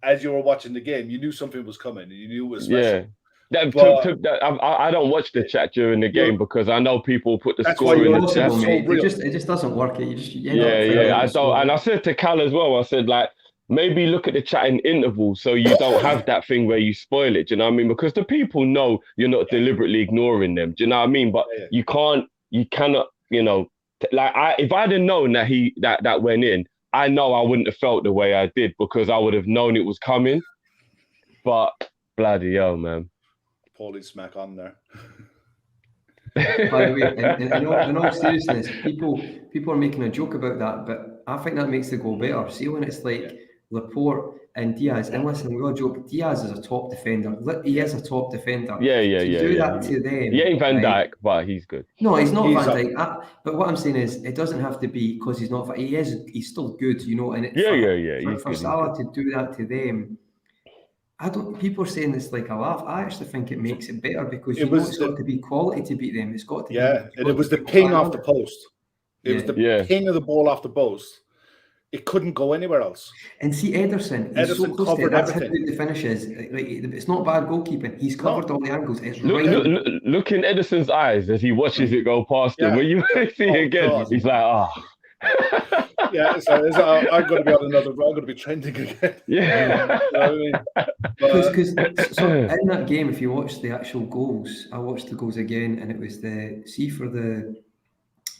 as you were watching the game, you knew something was coming, and you knew it was special. I don't watch the chat during the game because I know people put the score in the chat. It just doesn't work. I don't. And I said to Cal as well. I said like maybe look at the chat in intervals so you don't have that thing where you spoil it. Do you know what I mean? Because the people know you're not deliberately ignoring them. Do you know what I mean? But you cannot. You know, like if I'd have known that that went in, I know I wouldn't have felt the way I did because I would have known it was coming. But bloody hell, man. Paulie smack on there. By the way, in all seriousness, people are making a joke about that, but I think that makes the goal better. See when it's like Laporte and Diaz, and listen, we all joke, Diaz is a top defender. He is a top defender. Do that to them. He ain't Van Dijk, but he's good. No, he's not Van Dijk. But what I'm saying is, it doesn't have to be because he's not. He's still good, you know. And for Salah to do that to them. People are saying this like a laugh. I actually think it makes it better because it's got to be quality to beat them. It's got to be. And it was the ping off the post. It was the ping of the ball off the post. It couldn't go anywhere else. And see Ederson, he's so close to it. That's how good the finish is. Like, it's not bad goalkeeping. He's covered all the angles. It's look in Ederson's eyes as he watches it go past him. When you see it again, he's like, I'm going to be on another. I'm going to be trending again. Because in that game, if you watch the actual goals, I watched the goals again, and it was for the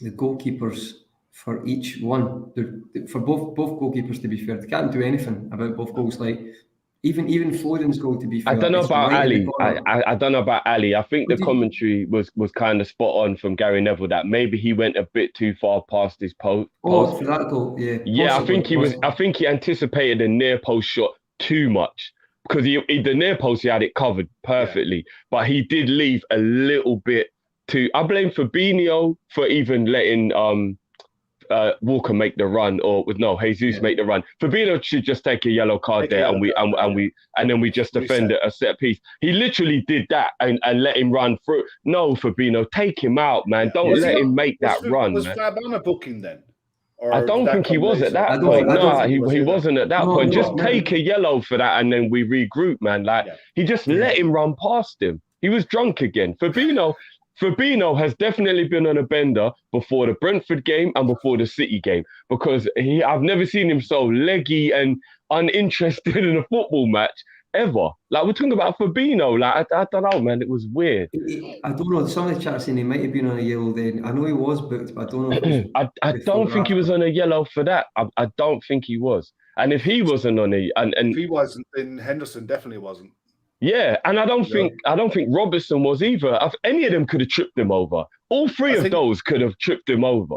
goalkeepers for each one. For both goalkeepers, to be fair, they can't do anything about both goals. Like even Foden's goal, to be fair. I don't know about Ali. I don't know about Ali. I think the commentary was kind of spot on from Gary Neville that maybe he went a bit too far past his post. Oh, for that goal, yeah. Yeah, I think he anticipated a near post shot too much because the near post he had it covered perfectly, but he did leave a little bit too. I blame Fabinho for even letting Walker make the run, Jesus make the run. Fabinho should just take a yellow card there, and then we just defend a set piece. He literally did that and let him run through. No, Fabinho, take him out, man. Don't let him make that run. Was Fab on a booking then? I don't think he was at that point. No, he wasn't at that point. Just take a yellow for that, and then we regroup, man. Like he just let him run past him. He was drunk again. Fabinho has definitely been on a bender before the Brentford game and before the City game, because I've never seen him so leggy and uninterested in a football match ever. Like, we're talking about Fabinho. Like, I don't know, man. It was weird. I don't know. Some of the chat saying he might have been on a yellow then. I know he was booked, but I don't know if it was I don't think he was on a yellow for that. I don't think he was. And if he wasn't on a, and if he wasn't, then Henderson definitely wasn't. Yeah, and I don't think Robertson was either. Any of them could have tripped him over. All three of those could have tripped him over.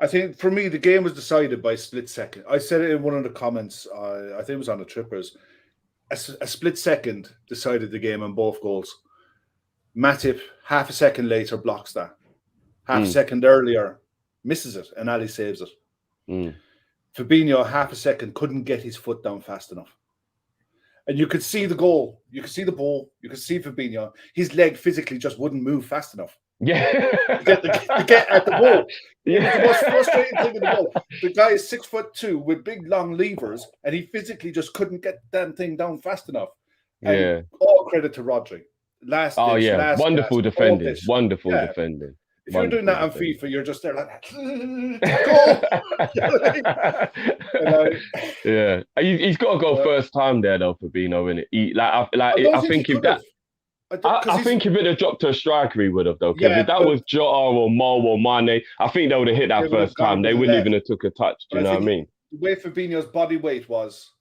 I think for me, the game was decided by a split second. I said it in one of the comments. I think it was on the Trippers. A split second decided the game on both goals. Matip, half a second later, blocks that. Half a second earlier, misses it, and Ali saves it. Fabinho, half a second, couldn't get his foot down fast enough. And you could see the goal. You could see the ball. You could see Fabinho. His leg physically just wouldn't move fast enough. Yeah. to get at the ball. Yeah. The most frustrating thing in the ball. The guy is 6'2" with big long levers, and he physically just couldn't get that thing down fast enough. And yeah. All credit to Rodri. Wonderful defending. Wonderful defending. If you're doing that on FIFA, you're just there like, go! Yeah, he's got to go first time there though, Fabinho, innit? I think if that. I think if it had dropped to a striker, he would have though. Yeah, if that was Jota or Mo or Mane, I think they would have hit that first time. They wouldn't even have took a touch. Do you know what I mean? The way Fabinho's body weight was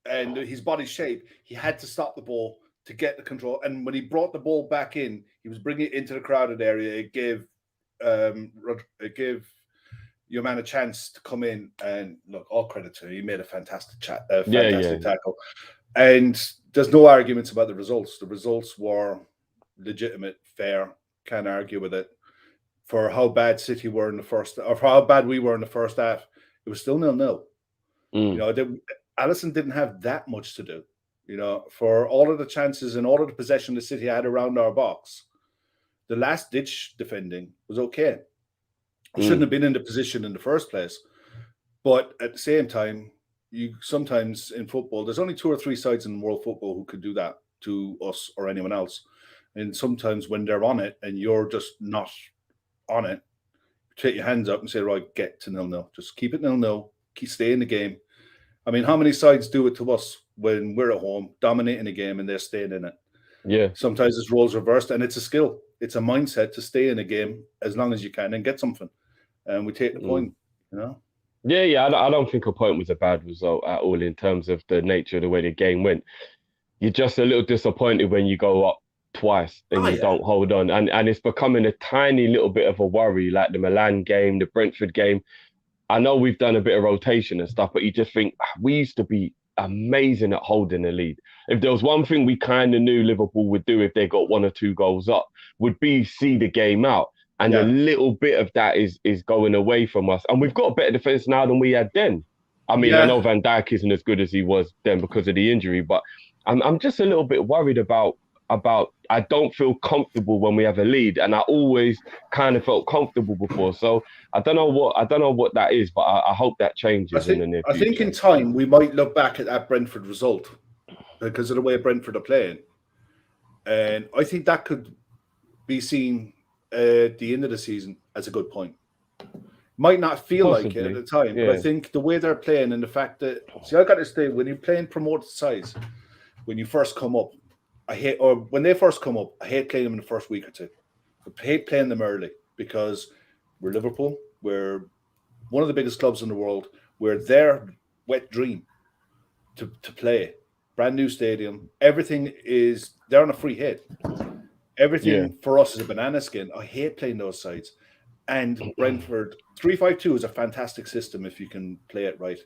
and his body shape, he had to stop the ball to get the control. And when he brought the ball back in, he was bringing it into the crowded area. It gave your man a chance to come in and look. All credit to him. He made a fantastic tackle. And there's no arguments about the results. The results were legitimate, fair. Can't argue with it. For how bad City were in the first, or for how bad we were in the first half, it was still 0-0. You know, Alisson didn't have that much to do. You know, for all of the chances and all of the possession the City had around our box, the last ditch defending was okay. It shouldn't have been in the position in the first place. But at the same time, you sometimes in football, there's only 2 or 3 sides in world football who could do that to us or anyone else. And sometimes when they're on it and you're just not on it, take your hands up and say, right, get to 0-0. Just keep it 0-0. Stay in the game. I mean, how many sides do it to us when we're at home, dominating the game and they're staying in it? Yeah. Sometimes it's roles reversed, and it's a skill. It's a mindset to stay in a game as long as you can and get something. And we take the point, you know? Yeah. I don't think a point was a bad result at all in terms of the nature of the way the game went. You're just a little disappointed when you go up twice and you don't hold on. And it's becoming a tiny little bit of a worry, like the Milan game, the Brentford game. I know we've done a bit of rotation and stuff, but you just think we used to be amazing at holding the lead. If there was one thing we kind of knew Liverpool would do if they got 1 or 2 goals up, would be see the game out. And a little bit of that is going away from us. And we've got a better defence now than we had then. I mean, I know Van Dijk isn't as good as he was then because of the injury, but I'm just a little bit worried about I don't feel comfortable when we have a lead, and I always kind of felt comfortable before. So I don't know what that is, but I hope that changes in the near future. I think in time we might look back at that Brentford result because of the way Brentford are playing, and I think that could be seen at the end of the season as a good point. Might not feel like it at the time, but I think the way they're playing and the fact that I got to say, when you're playing promoted sides, when you first come up, when they first come up, I hate playing them in the first week or two. I hate playing them early because we're Liverpool. We're one of the biggest clubs in the world. We're their wet dream to play. Brand new stadium. Everything is, they're on a free hit. Everything for us is a banana skin. I hate playing those sides. And Brentford, 3-5-2 is a fantastic system if you can play it right.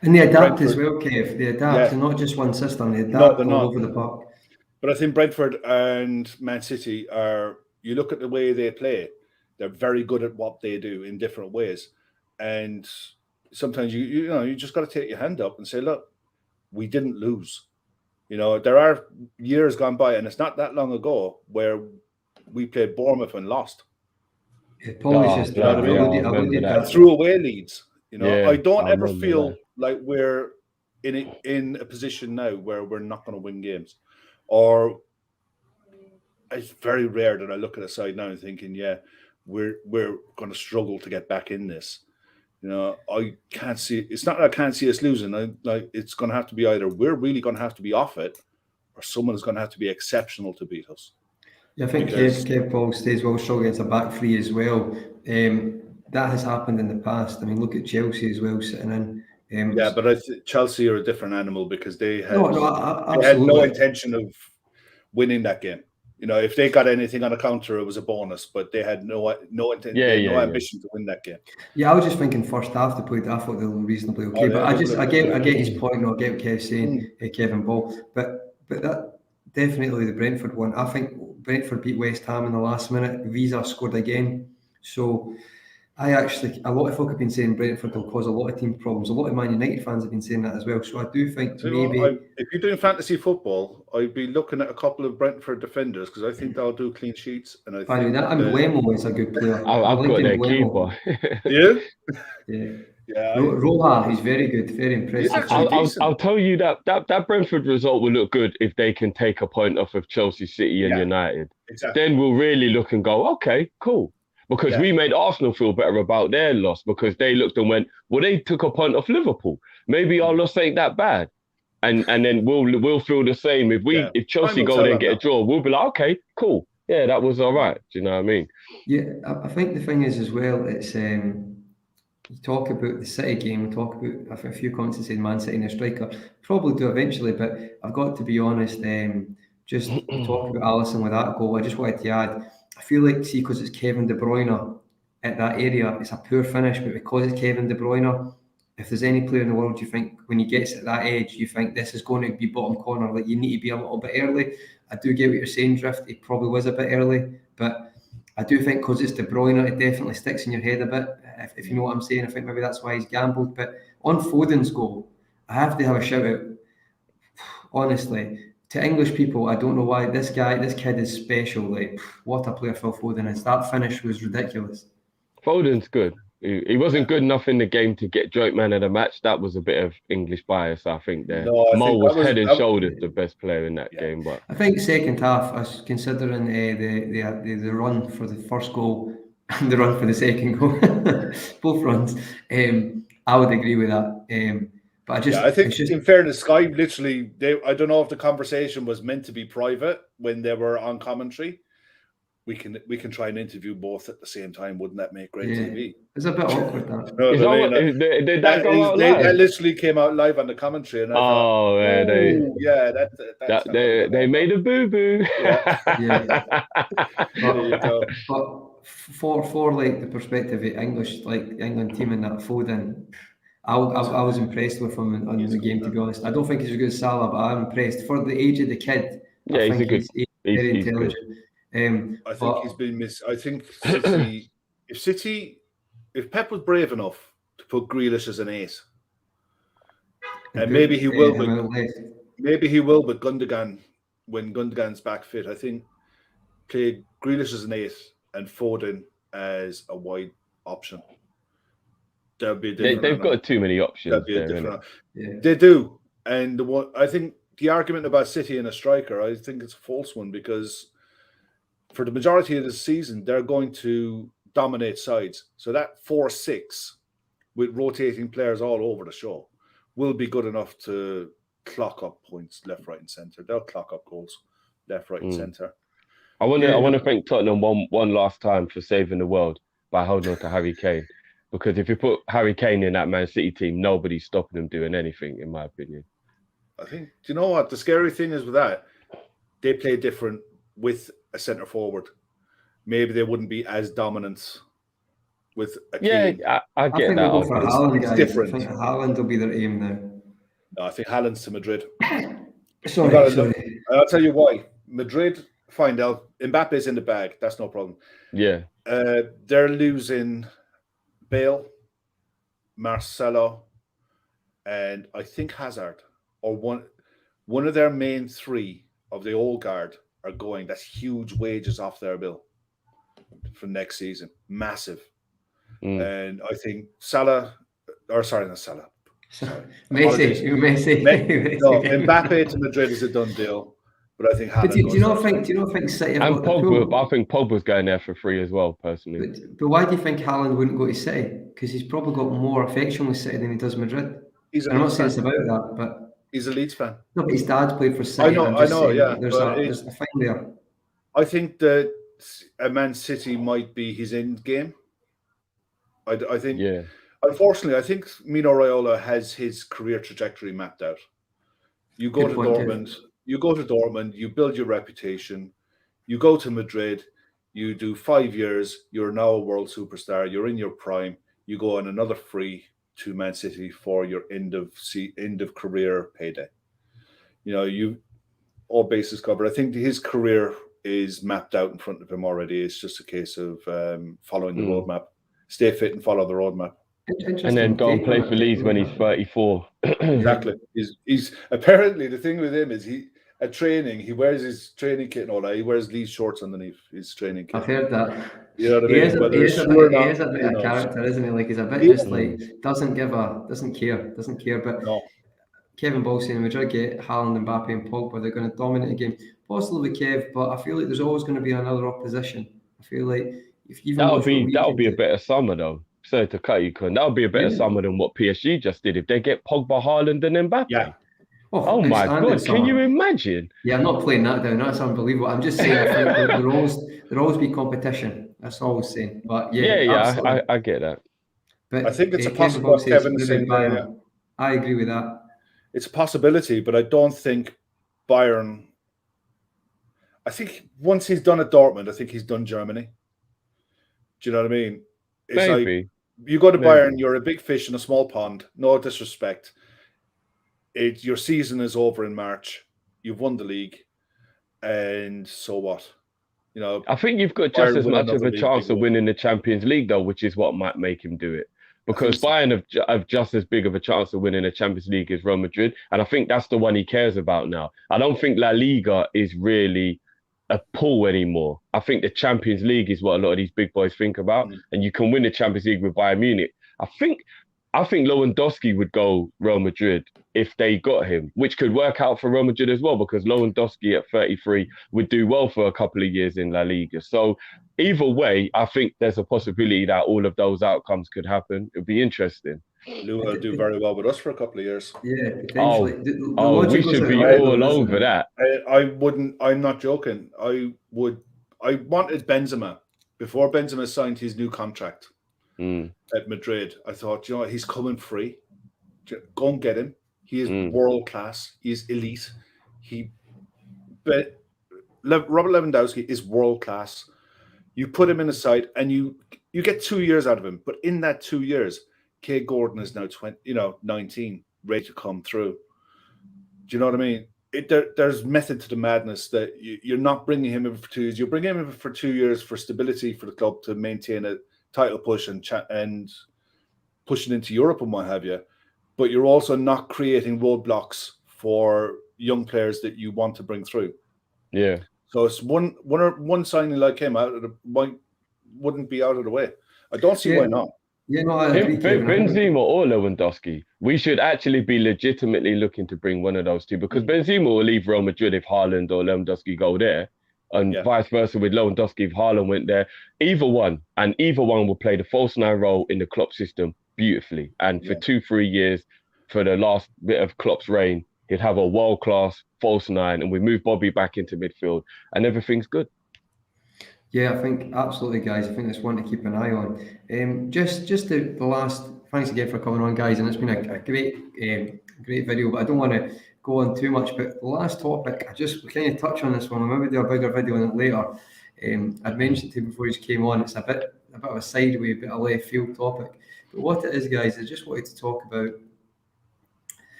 And they adapt as well, Kev. They adapt. They're not just one system. They adapt all over the park. But I think Brentford and Man City you look at the way they play, they're very good at what they do in different ways. And sometimes you just got to take your hand up and say, look, we didn't lose. You know, there are years gone by, and it's not that long ago where we played Bournemouth and lost. Threw away leads. You know, I don't ever feel like we're in a position now where we're not going to win games. it's very rare that I look at a side now and thinking, yeah, we're going to struggle to get back in this. You know, I can't see. It's not that I can't see us losing. It's going to have to be either we're really going to have to be off it, or someone is going to have to be exceptional to beat us. Yeah, I think Kev Paul stays well strong against a back three as well. That has happened in the past. I mean, look at Chelsea as well sitting in. Yeah, but Chelsea are a different animal because they had no intention of winning that game. You know, if they got anything on a counter, it was a bonus, but they had no ambition to win that game. Yeah, I was just thinking first half they played. I thought they were reasonably okay, but I get his point. I get what Kev's saying, Kevin Ball, but that definitely the Brentford one. I think Brentford beat West Ham in the last minute. Visa scored again, so. A lot of folk have been saying Brentford will cause a lot of team problems. A lot of Man United fans have been saying that as well. So I do think if you're doing fantasy football, I'd be looking at a couple of Brentford defenders because I think they'll do clean sheets. And I think Wemo is a good player. I've got their keeper. Yeah. Roja, he's very good, very impressive. I'll tell you that Brentford result will look good if they can take a point off of Chelsea, City, and United. Exactly. Then we'll really look and go, okay, cool. Because we made Arsenal feel better about their loss because they looked and went, well, they took a point off Liverpool. Maybe our loss ain't that bad. And then we'll feel the same. If Chelsea go there and get a draw, we'll be like, okay, cool. Yeah, that was all right. Do you know what I mean? Yeah, I think the thing is as well, it's you talk about the City game, talk about a few comments that said Man City and a striker. Probably do eventually, but I've got to be honest, just talk about Alisson with that goal. I just wanted to add, I feel like, see, because it's Kevin De Bruyne at that area, it's a poor finish, but because it's Kevin De Bruyne, if there's any player in the world you think when he gets at that edge, you think this is going to be bottom corner, like you need to be a little bit early. I do get what you're saying, Drift. He probably was a bit early, but I do think because it's De Bruyne, it definitely sticks in your head a bit, if you know what I'm saying. I think maybe that's why he's gambled. But on Foden's goal, I have to have a shout out, honestly. To English people, I don't know why this kid is special. Like, what a player Phil Foden is. That finish was ridiculous. Foden's good. He wasn't good enough in the game to get joint man of the match. That was a bit of English bias, I think. There, Mo was head and shoulders the best player in that game. But I think second half, I was considering the run for the first goal and the run for the second goal, both runs. I would agree with that. But I think in fairness, Sky literally, I don't know if the conversation was meant to be private when they were on commentary. We can try and interview both at the same time. Wouldn't that make great TV? It's a bit awkward, that. Did that go out live? That literally came out live on the commentary. And they made a boo-boo. But for like the perspective of English, like England team and that Foden, I was impressed with him on the game, to be honest. I don't think he's as good as Salah, but I'm impressed. For the age of the kid, I think he's very intelligent. I think he's been missed. I think if Pep was brave enough to put Grealish as an 8, and maybe he will, but Gundogan, when Gundogan's back fit, I think play Grealish as an 8 and Foden as a wide option. They've got too many options. They do, and I think the argument about City and a striker, I think it's a false one, because for the majority of the season they're going to dominate sides. So that 4-6 with rotating players all over the show will be good enough to clock up points left, right, and centre. They'll clock up goals left, right, and centre. I want to thank Tottenham one last time for saving the world by holding on to Harry Kane. Because if you put Harry Kane in that Man City team, nobody's stopping him doing anything, in my opinion. I think, do you know what? The scary thing is with that, they play different with a centre forward. Maybe they wouldn't be as dominant with a Kane. Yeah, I get that. It's different. I think Haaland will be their aim now. No, I think Haaland's to Madrid. Sorry. I'll tell you why. Madrid, find out. Mbappe's in the bag. That's no problem. Yeah. They're losing Bale, Marcelo, and I think Hazard, or one of their main 3 of the old guard are going. That's huge wages off their bill for next season. Massive. And I think Messi. No, Mbappe to Madrid is a done deal. But I think But Haaland do you goes not there. think? Do you not think City have And got the Pogba, pool? but I think Pogba's going there for free as well, personally. But why do you think Haaland wouldn't go to City? Because he's probably got more affection with City than he does Madrid. He's a And I'm not Leeds saying fan. it's about that, but He's a Leeds fan. no, but his dad's played for I City. know, I'm just saying yeah. there's a thing there. I think that a Man City might be his end game. I think, Yeah. unfortunately, I think Mino Raiola has his career trajectory mapped out. You go to Dortmund, you build your reputation, you go to Madrid, you do 5 years, you're now a world superstar, you're in your prime, you go on another free to Man City for your end of career payday. You know, you all bases covered. I think his career is mapped out in front of him already. It's just a case of following the roadmap. Stay fit and follow the roadmap. And then go and play for Leeds when he's 34. Exactly. He's apparently, the thing with him is at training, he wears his training kit and all that. He wears Leeds shorts underneath his training kit. I've heard that. You know what I mean? He is a bit of character, isn't he? Like he's a bit just like doesn't care. But No. Kevin Ball saying Madrid get Haaland, Mbappe, and Pogba, they're going to dominate the game. Possibly with Kev, but I feel like there's always going to be another opposition. I feel like if you that'll be a better summer though. Sorry to cut you, Con. That'll be a better summer than what PSG just did if they get Pogba, Haaland, and Mbappe. Yeah. Oh my God! Can you imagine? Yeah, I'm not playing that down. That's unbelievable. I'm just saying. I think there'll always be competition. That's all I was saying. But yeah, I get that. But I think it's a possibility. Kevin is saying yeah. I agree with that. It's a possibility, but I don't think Bayern. I think once he's done at Dortmund, I think he's done Germany. Do you know what I mean? It's Maybe. like you go to Bayern, you're a big fish in a small pond. No disrespect. Your season is over in March. You've won the league, and so what? You know, I think you've got just as much of a chance of winning the Champions League, though, which is what might make him do it. Because Bayern have just as big of a chance of winning the Champions League as Real Madrid, and I think that's the one he cares about now. I don't think La Liga is really a pull anymore. I think the Champions League is what a lot of these big boys think about, and you can win the Champions League with Bayern Munich. I think Lewandowski would go Real Madrid if they got him, which could work out for Real Madrid as well, because Lewandowski at 33 would do well for a couple of years in La Liga. So either way, I think there's a possibility that all of those outcomes could happen. It'd be interesting. Lou will do very well with us for a couple of years. Yeah, potentially. We should be all over that. I'm not joking. I wanted Benzema before Benzema signed his new contract at Madrid. I thought, you know what, he's coming free. Go and get him. He is world class. He is elite. Robert Lewandowski is world class. You put him in the side, and you get 2 years out of him. But in that 2 years, Kay Gordon is now 19, ready to come through. Do you know what I mean? There's method to the madness that you're not bringing him in for 2 years. You're bringing him in for 2 years for stability for the club to maintain a title push and pushing into Europe and what have you. But you're also not creating roadblocks for young players that you want to bring through. Yeah. So it's one signing like him wouldn't be out of the way. I don't see why not. Yeah, no, I agree. Benzema or Lewandowski, we should actually be legitimately looking to bring one of those two, because Benzema will leave Real Madrid if Haaland or Lewandowski go there, and vice versa with Lewandowski if Haaland went there. Either one will play the false nine role in the Klopp system beautifully. And for 2-3 years, for the last bit of Klopp's reign, he'd have a world-class false nine, and we move Bobby back into midfield, and everything's good. Yeah, I think absolutely, guys. I think that's one to keep an eye on. Just the last. Thanks again for coming on, guys, and it's been a great video. But I don't want to go on too much. But the last topic, we kind of touch on this one. I'll maybe do a bigger video on it later. I'd mentioned to you before you came on. It's a bit of a sideway, a bit of a left field topic. But what it is, guys, I just wanted to talk about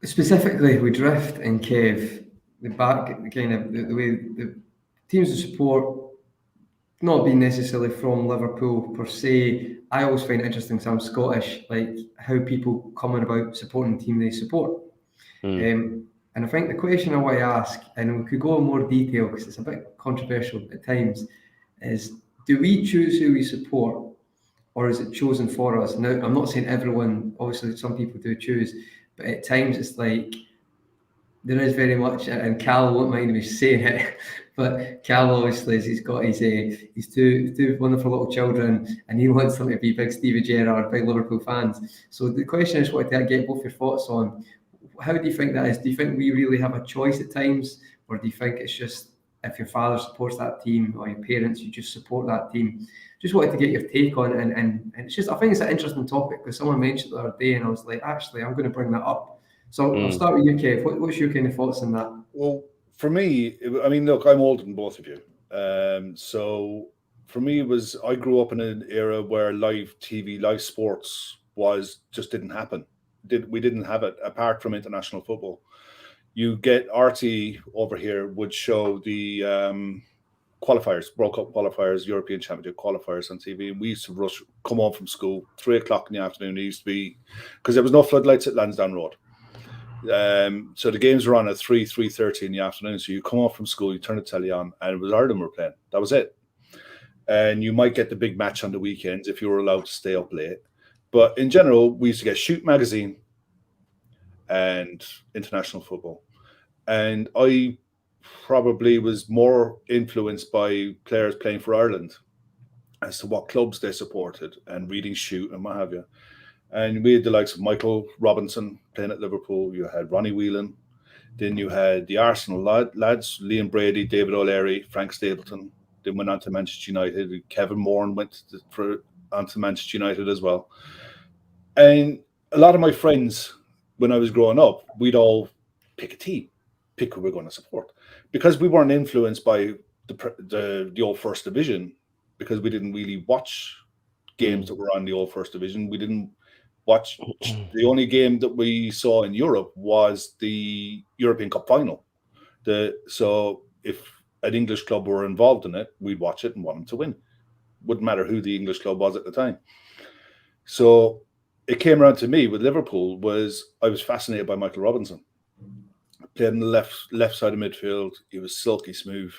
specifically with Drift and Kev, the way the teams of support. Not being necessarily from Liverpool per se, I always find it interesting, so I'm Scottish, like how people come on about supporting the team they support. And I think the question I want to ask, and we could go in more detail because it's a bit controversial at times, is do we choose who we support, or is it chosen for us? Now, I'm not saying everyone, obviously some people do choose, but at times it's like There is very much, and Cal won't mind me saying it, but Cal obviously he's got his two wonderful little children, and he wants them to be big Stevie Gerrard, big Liverpool fans. So the question is, what I get both your thoughts on. How do you think that is? Do you think we really have a choice at times, or do you think it's just if your father supports that team or your parents, you just support that team? Just wanted to get your take on it, and it's just, I think it's an interesting topic because someone mentioned it the other day, and I was like, actually, I'm going to bring that up. So I'll start with you, Kev. What's your kind of thoughts on that? Well, for me, I mean, look, I'm older than both of you. So for me, I grew up in an era where live TV, live sports just didn't happen. We didn't have it apart from international football. You get RT over here would show the qualifiers, World Cup qualifiers, European Championship qualifiers on TV. And we used to come home from school, 3:00 in the afternoon. It used to be, because there was no floodlights at Lansdowne Road. So the games were on at 3:30 in the afternoon. So you come off from school, you turn the telly on, and it was Ireland were playing. That was it. And you might get the big match on the weekends if you were allowed to stay up late. But in general, we used to get Shoot magazine and international football. And I probably was more influenced by players playing for Ireland as to what clubs they supported and reading Shoot and what have you. And we had the likes of Michael Robinson playing at Liverpool. You had Ronnie Whelan. Then you had the Arsenal lads, Liam Brady, David O'Leary, Frank Stapleton. Then went on to Manchester United. Kevin Moran went on to Manchester United as well. And a lot of my friends, when I was growing up, we'd all pick a team, pick who we're going to support. Because we weren't influenced by the old First Division, because we didn't really watch games that were on the old First Division. We didn't watch. The only game that we saw in Europe was the European Cup final. So if an English club were involved in it, we'd watch it and want them to win. Wouldn't matter who the English club was at the time. So it came around to me with Liverpool I was fascinated by Michael Robinson. Played on the left side of midfield. He was silky smooth.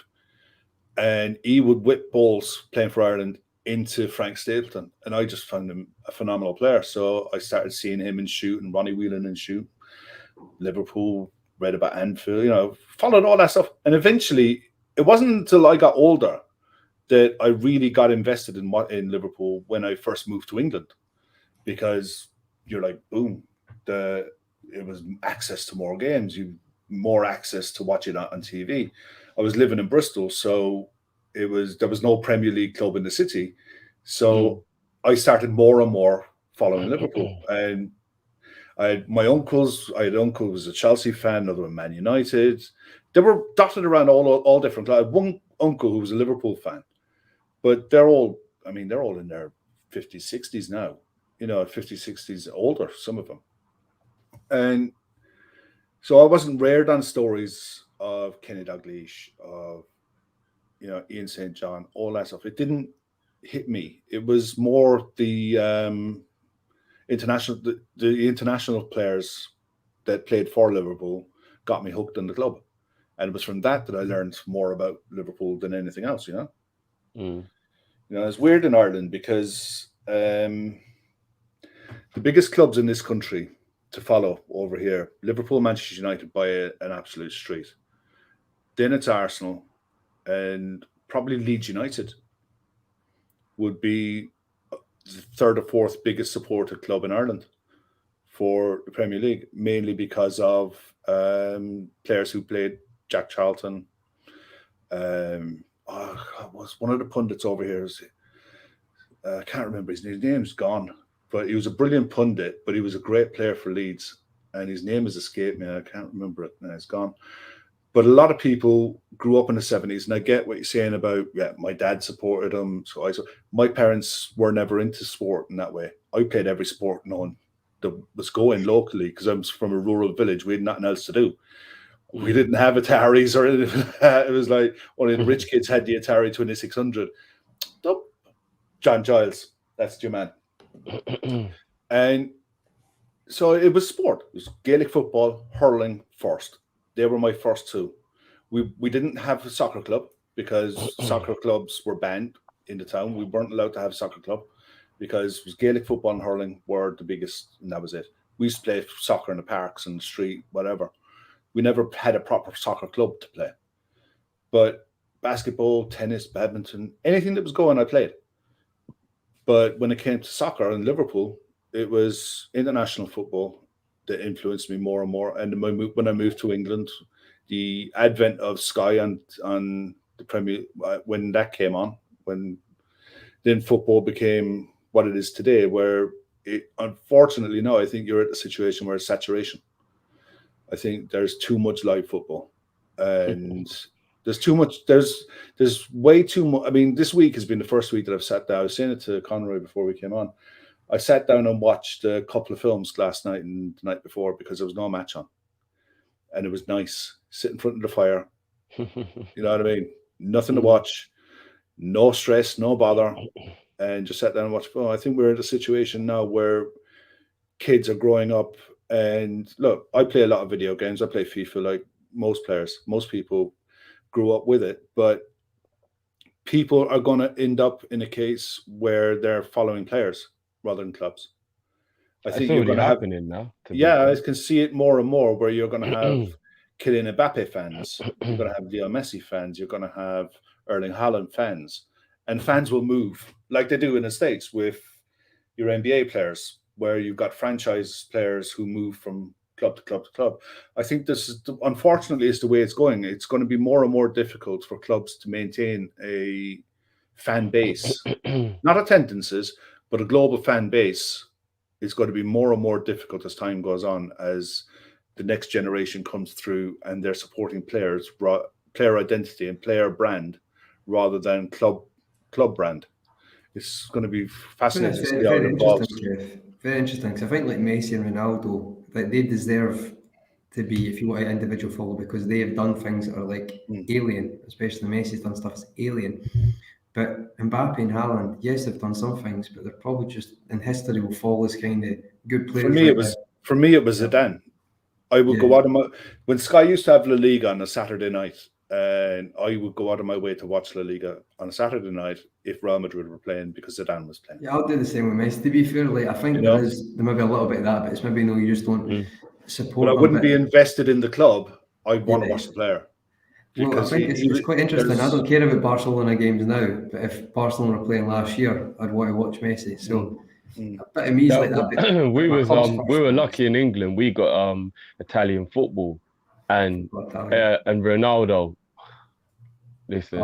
And he would whip balls playing for Ireland into Frank Stapleton, and I just found him a phenomenal player. So I started seeing him in Shoot and Ronnie Whelan in Shoot. Liverpool, read about Anfield, followed all that stuff. And eventually, it wasn't until I got older that I really got invested in Liverpool when I first moved to England, because you're like, boom, it was access to more games, more access to watch it on TV. I was living in Bristol, so there was no Premier League club in the city. So I started more and more following Liverpool. And I had uncle who was a Chelsea fan, another one Man United. They were dotted around all different. I had one uncle who was a Liverpool fan, but they're all in their 50s, 60s now, 50s, 60s, older, some of them. And so I wasn't reared on stories of Kenny Dalglish, of Ian St. John, all that stuff. It didn't hit me. It was more the international players that played for Liverpool got me hooked in the club, and it was from that I learned more about Liverpool than anything else. It's weird in Ireland because the biggest clubs in this country to follow over here, Liverpool, Manchester United by an absolute street. Then it's Arsenal, and probably Leeds United would be the third or fourth biggest supported club in Ireland for the Premier League, mainly because of players who played. Jack Charlton. Was one of the pundits over here. I can't remember his name. His name's gone, but he was a brilliant pundit, but he was a great player for Leeds, and his name has escaped me. I can't remember it. Now it's gone. But a lot of people grew up in the 70s, and I get what you're saying about, my dad supported them. So my parents were never into sport in that way. I played every sport known that was going locally because I'm from a rural village. We had nothing else to do. We didn't have Ataris or anything. It was like only the rich kids had the Atari 2600. John Giles, that's your man. And so it was sport. It was Gaelic football, hurling first. They were my first two. We didn't have a soccer club because soccer clubs were banned in the town. We weren't allowed to have a soccer club because it was Gaelic football and hurling were the biggest, and that was it. We used to play soccer in the parks and the street, whatever. We never had a proper soccer club to play. But basketball, tennis, badminton, anything that was going, I played. But when it came to soccer in Liverpool, it was international football that influenced me more and more. And when I moved to England, the advent of Sky on the Premier, when that came on, when then football became what it is today, where unfortunately now I think you're at a situation where it's saturation. I think there's too much live football, and there's too much. There's way too much. I mean, this week has been the first week that I've sat down. I was saying it to Conroy before we came on. I sat down and watched a couple of films last night and the night before because there was no match on, and it was nice. Sit in front of the fire. You know what I mean? Nothing to watch, no stress, no bother, and just sat down and watched. Oh, I think we're in a situation now where kids are growing up. And look, I play a lot of video games. I play FIFA like most players. Most people grew up with it. But people are going to end up in a case where they're following players rather than clubs. I think you're going to have happening now. Yeah, I can see it more and more where you're going to have Kylian Mbappe fans. You're going to have Leo Messi fans. You're going to have Erling Haaland fans. And fans will move like they do in the States with your NBA players, where you've got franchise players who move from club to club to club. I think this is, unfortunately, is the way it's going. It's going to be more and more difficult for clubs to maintain a fan base, not attendances, but a global fan base. Is going to be more and more difficult as time goes on, as the next generation comes through and they're supporting players, player identity and player brand rather than club brand. It's going to be fascinating to see how it evolves. Very interesting, because I think like Messi and Ronaldo, like they deserve to be, if you want, an individual follow, because they have done things that are like alien, especially Messi's done stuff that's alien. But Mbappe and Haaland, yes, they've done some things, but they're probably just in history will fall as kind of good players. For me, it was Zidane. I would go out of my, when Sky used to have La Liga on a Saturday night, and I would go out of my way to watch La Liga on a Saturday night if Real Madrid were playing because Zidane was playing. Yeah, I'll do the same with Messi. To be fair, like, I think there may be a little bit of that, but it's maybe you just don't support. But I wouldn't be invested in the club. I'd want to watch the player. Well, I think it's quite interesting. I don't care about Barcelona games now, but if Barcelona were playing last year, I'd want to watch Messi. So a bit of me like that. We were lucky in England. We got Italian football and Ronaldo. Listen,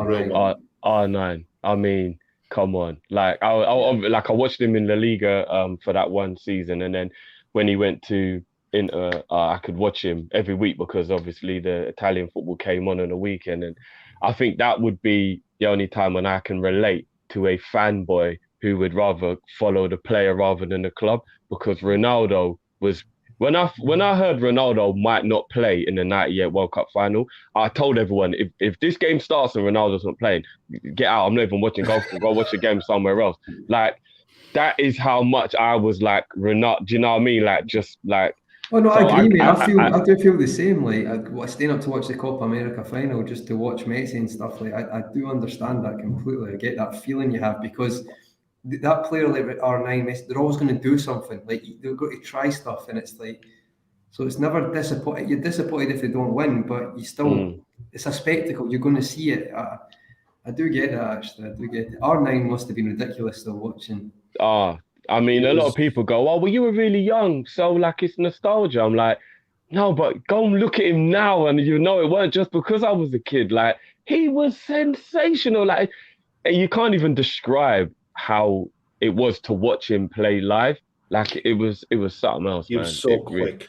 R9. I mean, come on. Like I watched him in La Liga for that one season, and then when he went to Inter, I could watch him every week because obviously the Italian football came on a weekend, and I think that would be the only time when I can relate to a fanboy who would rather follow the player rather than the club, because Ronaldo was. When I heard Ronaldo might not play in the 98 World Cup final, I told everyone, if this game starts and Ronaldo's not playing, get out. I'm not even watching golf. Go watch the game somewhere else. Like, that is how much I was like, Ronaldo. Do you know what I mean? Like, just like. Oh no, I agree, mate. I do feel the same. Like, staying up to watch the Copa America final just to watch Messi and stuff. Like, I do understand that completely. I get that feeling you have, because that player like R9, Messi, they're always going to do something. Like, they've got to try stuff, and it's like, so it's never disappointed. You're disappointed if they don't win, but you still, it's a spectacle. You're going to see it. I do get that, actually. I do get it. R9 must have been ridiculous still watching. I mean, a lot of people go, "Oh, well, you were really young, so like it's nostalgia." I'm like, no, but go and look at him now, and you know it weren't just because I was a kid. Like, he was sensational. Like, you can't even describe how it was to watch him play live. Like, it was something else. He was so quick.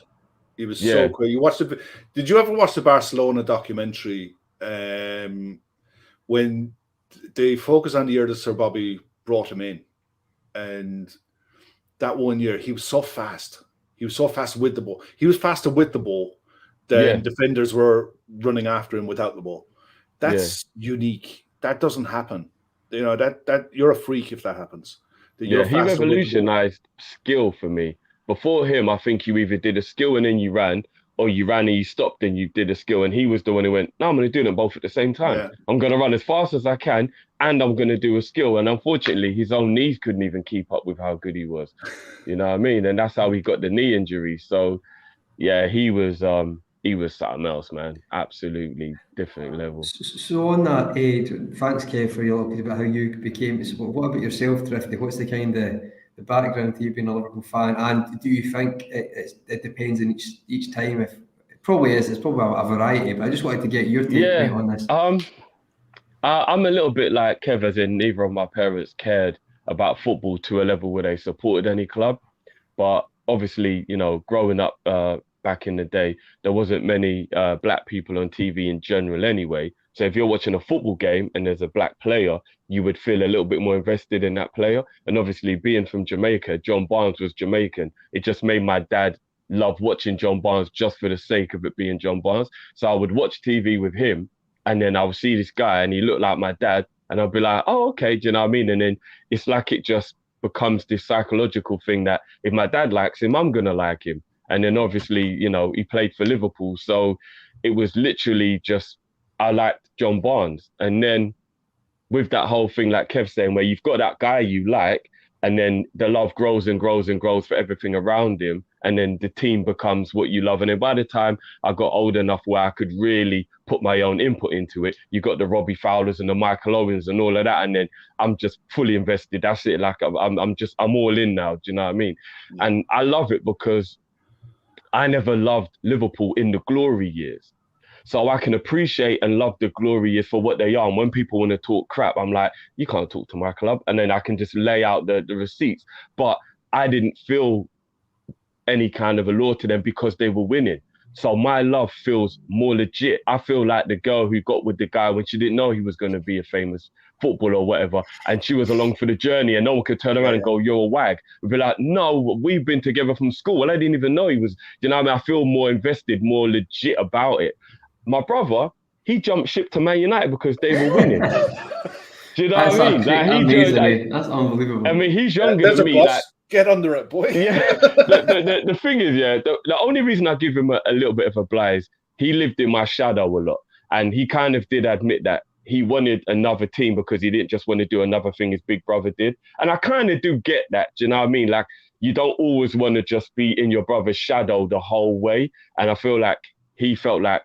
He was so quick. You watched it. Did you ever watch the Barcelona documentary when they focus on the year that Sir Bobby brought him in? And that one year, he was so fast. He was so fast with the ball. He was faster with the ball than defenders were running after him without the ball. That's unique. That doesn't happen. You know, that you're a freak if that happens. He revolutionized skill for me. Before him, I think you either did a skill and then you ran, or you ran and you stopped and you did a skill. And he was the one who went, no, I'm going to do them both at the same time. Yeah. I'm going to run as fast as I can, and I'm going to do a skill. And unfortunately, his own knees couldn't even keep up with how good he was. You know what I mean? And that's how he got the knee injury. So, yeah, he was he was something else, man. Absolutely different level. So on that, thanks Kev for your update about how you became a supporter. What about yourself, Drifty? What's the kind of the background to you being a Liverpool fan? And do you think it depends on each time? If it probably is, it's probably a variety. But I just wanted to get your take, mate, on this. I'm a little bit like Kev, as in neither of my parents cared about football to a level where they supported any club. But obviously, you know, growing up back in the day, there wasn't many black people on TV in general anyway. So if you're watching a football game and there's a black player, you would feel a little bit more invested in that player. And obviously, being from Jamaica, John Barnes was Jamaican. It just made my dad love watching John Barnes just for the sake of it being John Barnes. So I would watch TV with him, and then I would see this guy and he looked like my dad, and I'd be like, oh, okay, do you know what I mean? And then it's like it just becomes this psychological thing that if my dad likes him, I'm going to like him. And then obviously, you know, he played for Liverpool. So it was literally just, I liked John Barnes. And then with that whole thing, like Kev saying, where you've got that guy you like, and then the love grows and grows and grows for everything around him. And then the team becomes what you love. And then by the time I got old enough where I could really put my own input into it, you got the Robbie Fowlers and the Michael Owens and all of that. And then I'm just fully invested. That's it. Like I'm all in now. Do you know what I mean? Yeah. And I love it because I never loved Liverpool in the glory years. So I can appreciate and love the glory years for what they are. And when people want to talk crap, I'm like, you can't talk to my club. And then I can just lay out the receipts. But I didn't feel any kind of allure to them because they were winning. So my love feels more legit. I feel like the girl who got with the guy when she didn't know he was going to be a famous footballer or whatever, and she was along for the journey, and no one could turn around and go, you're a wag. We'd be like, no, we've been together from school. Well, I didn't even know he was, you know what I mean? I feel more invested, more legit about it. My brother, he jumped ship to Man United because they were winning. Do you know what I mean? That's unbelievable. I mean, he's younger than me. Get under it, boy. Yeah. The thing is, the only reason I give him a little bit of a blah is he lived in my shadow a lot. And he kind of did admit that he wanted another team because he didn't just want to do another thing his big brother did. And I kind of do get that. Do you know what I mean? Like, you don't always want to just be in your brother's shadow the whole way. And I feel like he felt like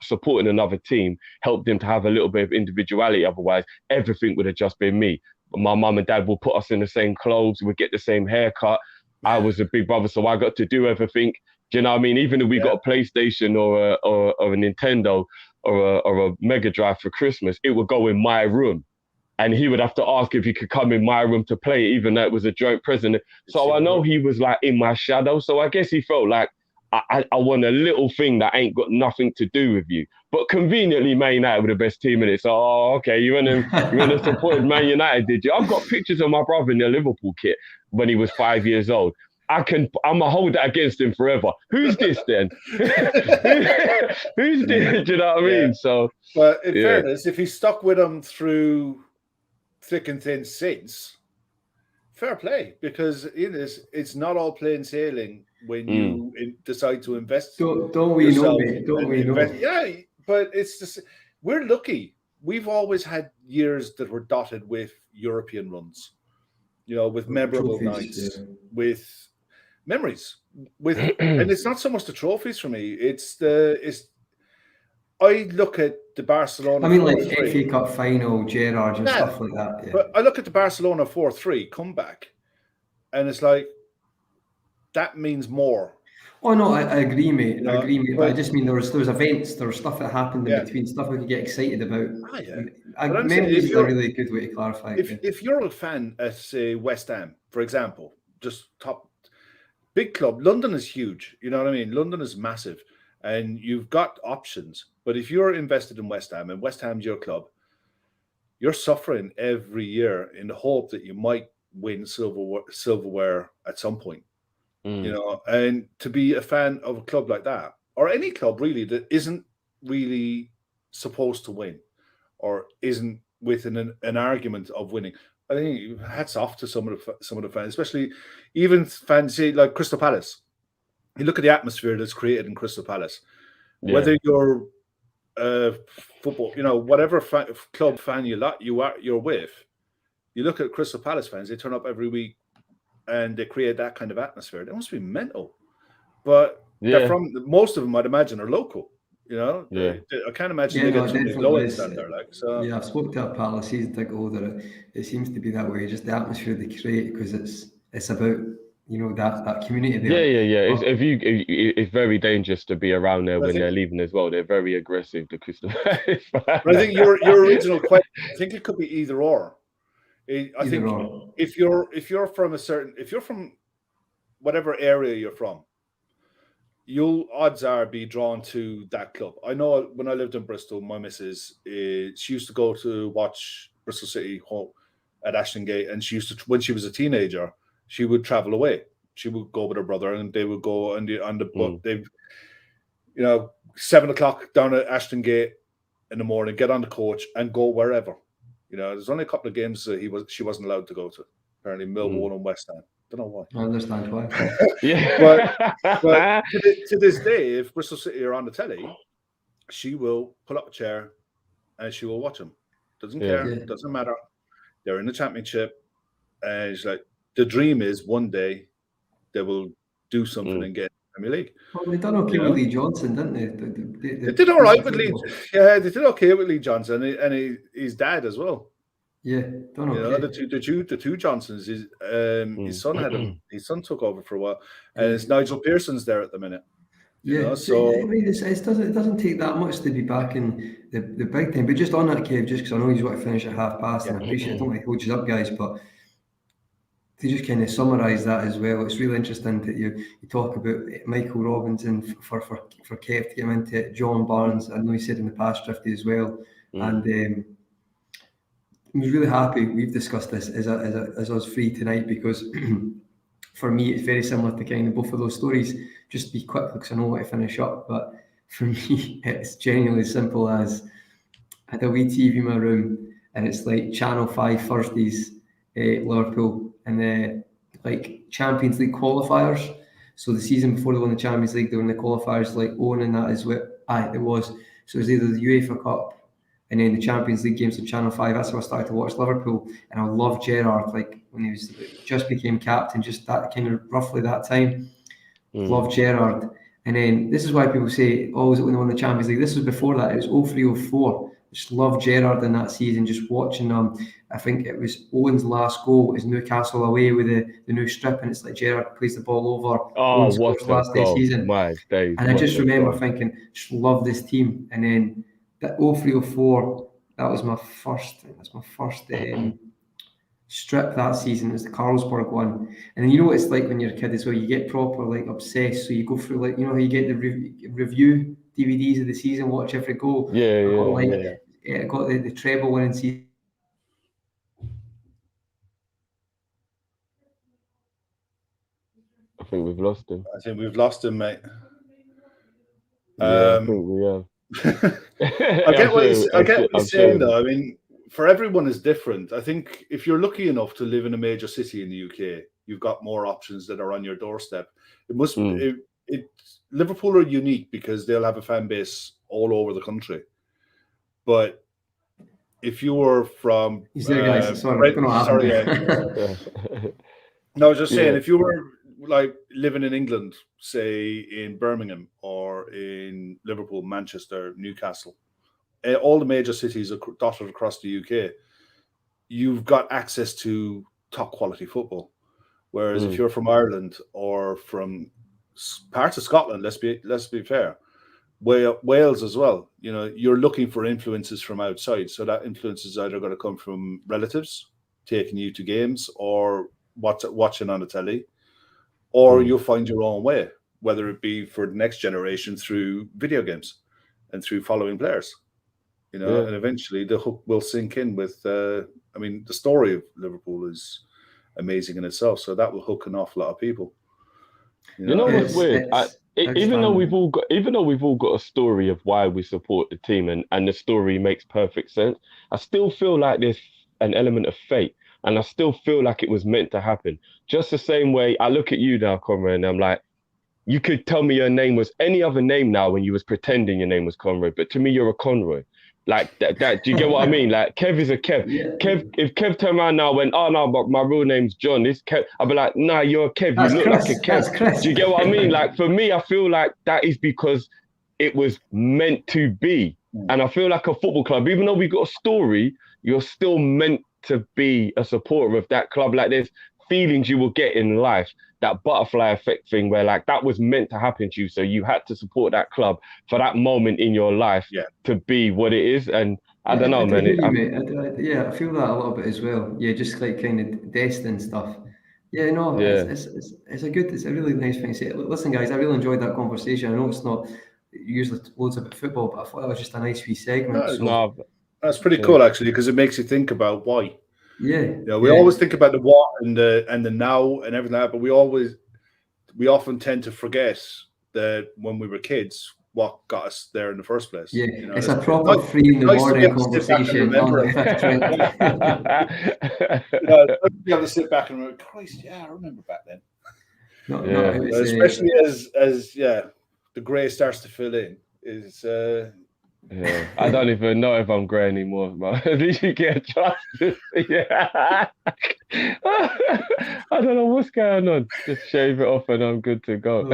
supporting another team helped him to have a little bit of individuality. Otherwise, everything would have just been me. My mum and dad will put us in the same clothes. We'd get the same haircut. I was a big brother, so I got to do everything. Do you know what I mean? Even if we got a PlayStation or a Nintendo or a Mega Drive for Christmas, it would go in my room. And he would have to ask if he could come in my room to play, even though it was a joint present. So I know he was like in my shadow. So I guess he felt like, I want a little thing that ain't got nothing to do with you. But conveniently, Man United were the best team in it. So, okay, you went and supported Man United, did you? I've got pictures of my brother in the Liverpool kit when he was 5 years old. I'm going to hold that against him forever. Who's this then? Who's this? Do you know what I mean? So, but in fairness, if he stuck with him through thick and thin since, fair play, because it's not all plain sailing when you decide to invest. Don't we know, mate? Don't we know? Yeah, but it's just, we're lucky. We've always had years that were dotted with European runs, you know, with memorable nights, with memories, and it's not so much the trophies for me. I look at the Barcelona. I mean, like FA Cup final, Gerrard and stuff like that. Yeah. But I look at the Barcelona 4-3 comeback, and it's like, that means more. Oh no, I agree, mate. I agree, mate. But I just mean there was events, there was stuff that happened in between, stuff we could get excited about. Memories is a really good way to clarify it. If you're a fan at, say, West Ham, for example, just top big club, London is huge. You know what I mean? London is massive, and you've got options. But if you're invested in West Ham and West Ham's your club, you're suffering every year in the hope that you might win silverware at some point. You know, and to be a fan of a club like that, or any club really that isn't really supposed to win, or isn't within an argument of winning, I think hats off to some of the fans, especially even fans say like Crystal Palace. You look at the atmosphere that's created in Crystal Palace. Yeah. Whether you're football, you know, whatever club fan you're with, you look at Crystal Palace fans. They turn up every week, and they create that kind of atmosphere. That must be mental. But They're Yeah, from most of them, I'd imagine, are local. You know, yeah. I can't imagine Yeah, they no, get it too many definitely low-ins is. down there. Like, so Yeah, I've spoken to a pal. He's like older. It seems to be that way. Just the atmosphere they create because it's about that community Yeah, there. yeah, yeah. It's But it's very dangerous to be around there I when they're think, leaving as well. They're very aggressive, the Crystal Palace but I think fans. your original question, I think it could be either or. I either think or. if you're from whatever area you're from, you'll odds are be drawn to that club. I know when I lived in Bristol, my missus, she used to go to watch Bristol City home at Ashton Gate, and she used to, when she was a teenager, she would travel away. She would go with her brother, and they would go on the boat. They, 7 o'clock down at Ashton Gate in the morning, get on the coach and go wherever. There's only a couple of games that she wasn't allowed to go to. Apparently, Millwall and West Ham. Don't know why. I understand why. But to this day, if Bristol City are on the telly, she will pull up a chair and she will watch them. Doesn't care. Yeah. Doesn't matter. They're in the championship, and she's like, the dream is one day they will do something and get Premier League. Well, they done okay with Lee Johnson, didn't they? They did all right with Lee. Yeah, they did okay with Lee Johnson and his dad as well. Yeah, done okay. The two Johnsons. His son took over for a while, and it's Nigel Pearson's there at the minute. So I mean, it doesn't take that much to be back in the big time. But just on that, Kev, just because I know you want to finish at 5:30, and I appreciate it. I don't want to hold you up, guys, but to just kind of summarise that as well, it's really interesting that you talk about Michael Robinson for Kev to get him into it, John Barnes. I know you said in the past, Drifty as well, and I was really happy we've discussed this as us three tonight because for me it's very similar to kind of both of those stories. Just to be quick because I know what to finish up, but for me it's genuinely as simple as I had a wee TV in my room and it's like Channel 5 Thursdays, Liverpool, and the like Champions League qualifiers. So the season before they won the Champions League, they were in the qualifiers, like owning that as well. It was. So it was either the UEFA Cup and then the Champions League games on Channel 5. That's how I started to watch Liverpool. And I loved Gerrard, like when he was just became captain, just that kind of roughly that time. Loved Gerrard. And then this is why people say, oh, was it when they won the Champions League? This was before that. It was 03-04. Just loved Gerrard in that season, just watching them. I think it was Owen's last goal is Newcastle away with the new strip, and it's like Gerrard plays the ball over. Oh, what a last day goal. season. My days. And I just remember thinking, just love this team. And then that 03-04, that was my first strip that season. It was the Carlsberg one. And then you know what it's like when you're a kid as well, you get proper like obsessed. So you go through like, how you get the review DVDs of the season, watch every goal. I got the treble winning season. I think we've lost him. I think we've lost him, mate. I think we have. I get what you're saying, though. I mean, for everyone is different. I think if you're lucky enough to live in a major city in the UK, you've got more options that are on your doorstep. Liverpool are unique because they'll have a fan base all over the country. But if you were from, guys. No, I was just saying, if you were like living in England, say in Birmingham or in Liverpool, Manchester, Newcastle, all the major cities are dotted across the UK, you've got access to top quality football. Whereas if you're from Ireland or from parts of Scotland, let's be fair, Wales as well, you're looking for influences from outside. So that influence is either going to come from relatives taking you to games or watching on the telly, or you'll find your own way, whether it be for the next generation through video games and through following players. And eventually the hook will sink in with, the story of Liverpool is amazing in itself. So that will hook an awful lot of people. What's weird? Even though we've all got a story of why we support the team and the story makes perfect sense, I still feel like there's an element of fate. And I still feel like it was meant to happen. Just the same way I look at you now, Conroy, and I'm like, you could tell me your name was any other name now when you was pretending your name was Conroy, but to me, you're a Conroy. Like that. Do you get what I mean? Like Kev is a Kev. Yeah. Kev, if Kev turned around now and went, oh no, but my real name's John. This Kev, I'll be like, nah, you're a Kev. That's You look Chris. like a Kev. That's Chris. Do you get what I mean? Like for me, I feel like that is because it was meant to be. And I feel like a football club, even though we got a story, you're still meant to be a supporter of that club. Like there's feelings you will get in life, that butterfly effect thing where like that was meant to happen to you. So you had to support that club for that moment in your life to be what it is. And I don't know, man. I feel that a little bit as well. Yeah, just like kind of destined stuff. Yeah, no, it's a really nice thing to say. Listen, guys, I really enjoyed that conversation. I know it's not usually loads about football, but I thought that was just a nice wee segment. That's pretty cool actually, because it makes you think about why. Yeah, we always think about the what and the now and everything like that, but we often tend to forget that when we were kids, what got us there in the first place. Yeah, it's a proper 3 in the morning conversation. You have to sit back and remember, Christ, yeah, I remember back then. Especially as the grey starts to fill in. I don't even know if I'm grey anymore, but did you get a chance to I don't know what's going on. Just shave it off and I'm good to go.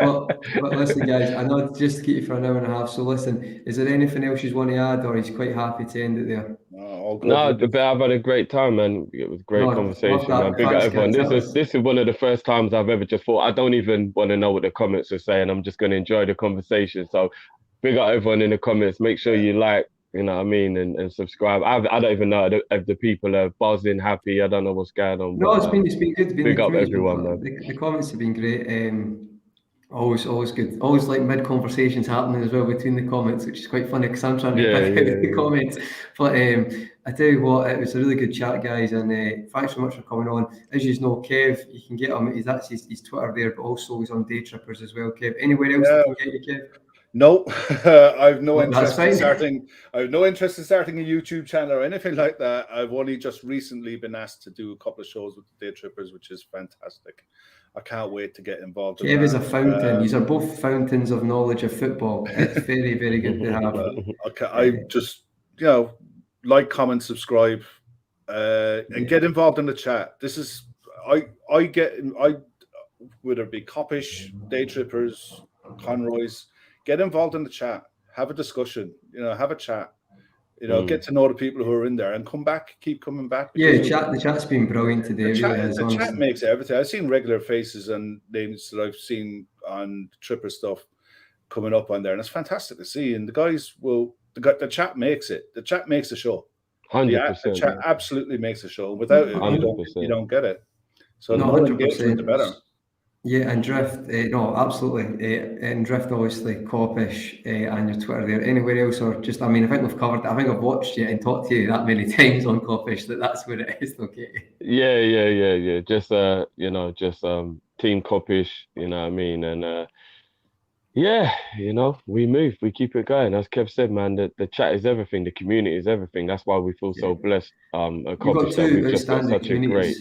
But listen, guys, I know just to keep you for an hour and a half. So listen, is there anything else you want to add, or he's quite happy to end it there? But I've had a great time, man. It was a great conversation, man. Big up everyone. This is one of the first times I've ever just thought I don't even want to know what the comments are saying. I'm just going to enjoy the conversation. So big up everyone in the comments. Make sure you like, you know what I mean, and subscribe. I don't even know if the people are buzzing, happy. I don't know what's going on. No, it's been good. Big up everyone, man. The comments have been great. Always good. Always like mid conversations happening as well between the comments, which is quite funny because I'm trying to pick out the comments. But I tell you what, it was a really good chat, guys, and thanks so much for coming on. As you know, Kev, you can get him. That's his Twitter there, but also he's on Daytrippers as well. Kev, anywhere else that can get you, Kev? No, I have no interest in starting. I have no interest in starting a YouTube channel or anything like that. I've only just recently been asked to do a couple of shows with the Daytrippers, which is fantastic. I can't wait to get involved. Kev is a fountain. These are both fountains of knowledge of football. It's very, very good to have. I just, like, comment, subscribe, and get involved in the chat. This is whether it be Kopish, Daytrippers, Conroy's. Get involved in the chat. Have a discussion. Have a chat. Get to know the people who are in there and come back. Keep coming back. The chat's been brilliant today. The chat makes everything. I've seen regular faces and names that I've seen on Tripper stuff coming up on there, and it's fantastic to see. And the guys the chat makes it. The chat makes the show. 100%. The chat absolutely makes the show. Without it, you don't get it. So the more engagement, the better. Yeah, and Drift, no, absolutely. And Drift, obviously, Kopish, and your Twitter there. Anywhere else, or just, I think we've covered it. I think I've watched you and talked to you that many times on Kopish that's where it is, okay? Yeah. Just, Team Kopish, you know what I mean? And, we move, we keep it going. As Kev said, man, the chat is everything. The community is everything. That's why we feel so blessed. At Kopish, that we've just got such a great...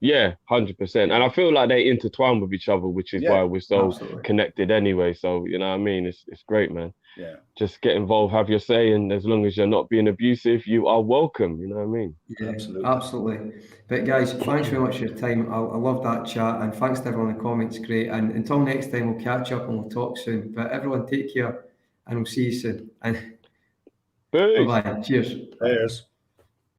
Yeah, 100%. And I feel like they intertwine with each other, which is why we're so connected anyway. So, you know what I mean? It's great, man. Yeah. Just get involved, have your say, and as long as you're not being abusive, you are welcome. You know what I mean? Yeah, absolutely. But guys, thanks very much for your time. I love that chat, and thanks to everyone in the comments. Great. And until next time, we'll catch up and we'll talk soon. But everyone, take care, and we'll see you soon. And bye-bye. Cheers. Cheers.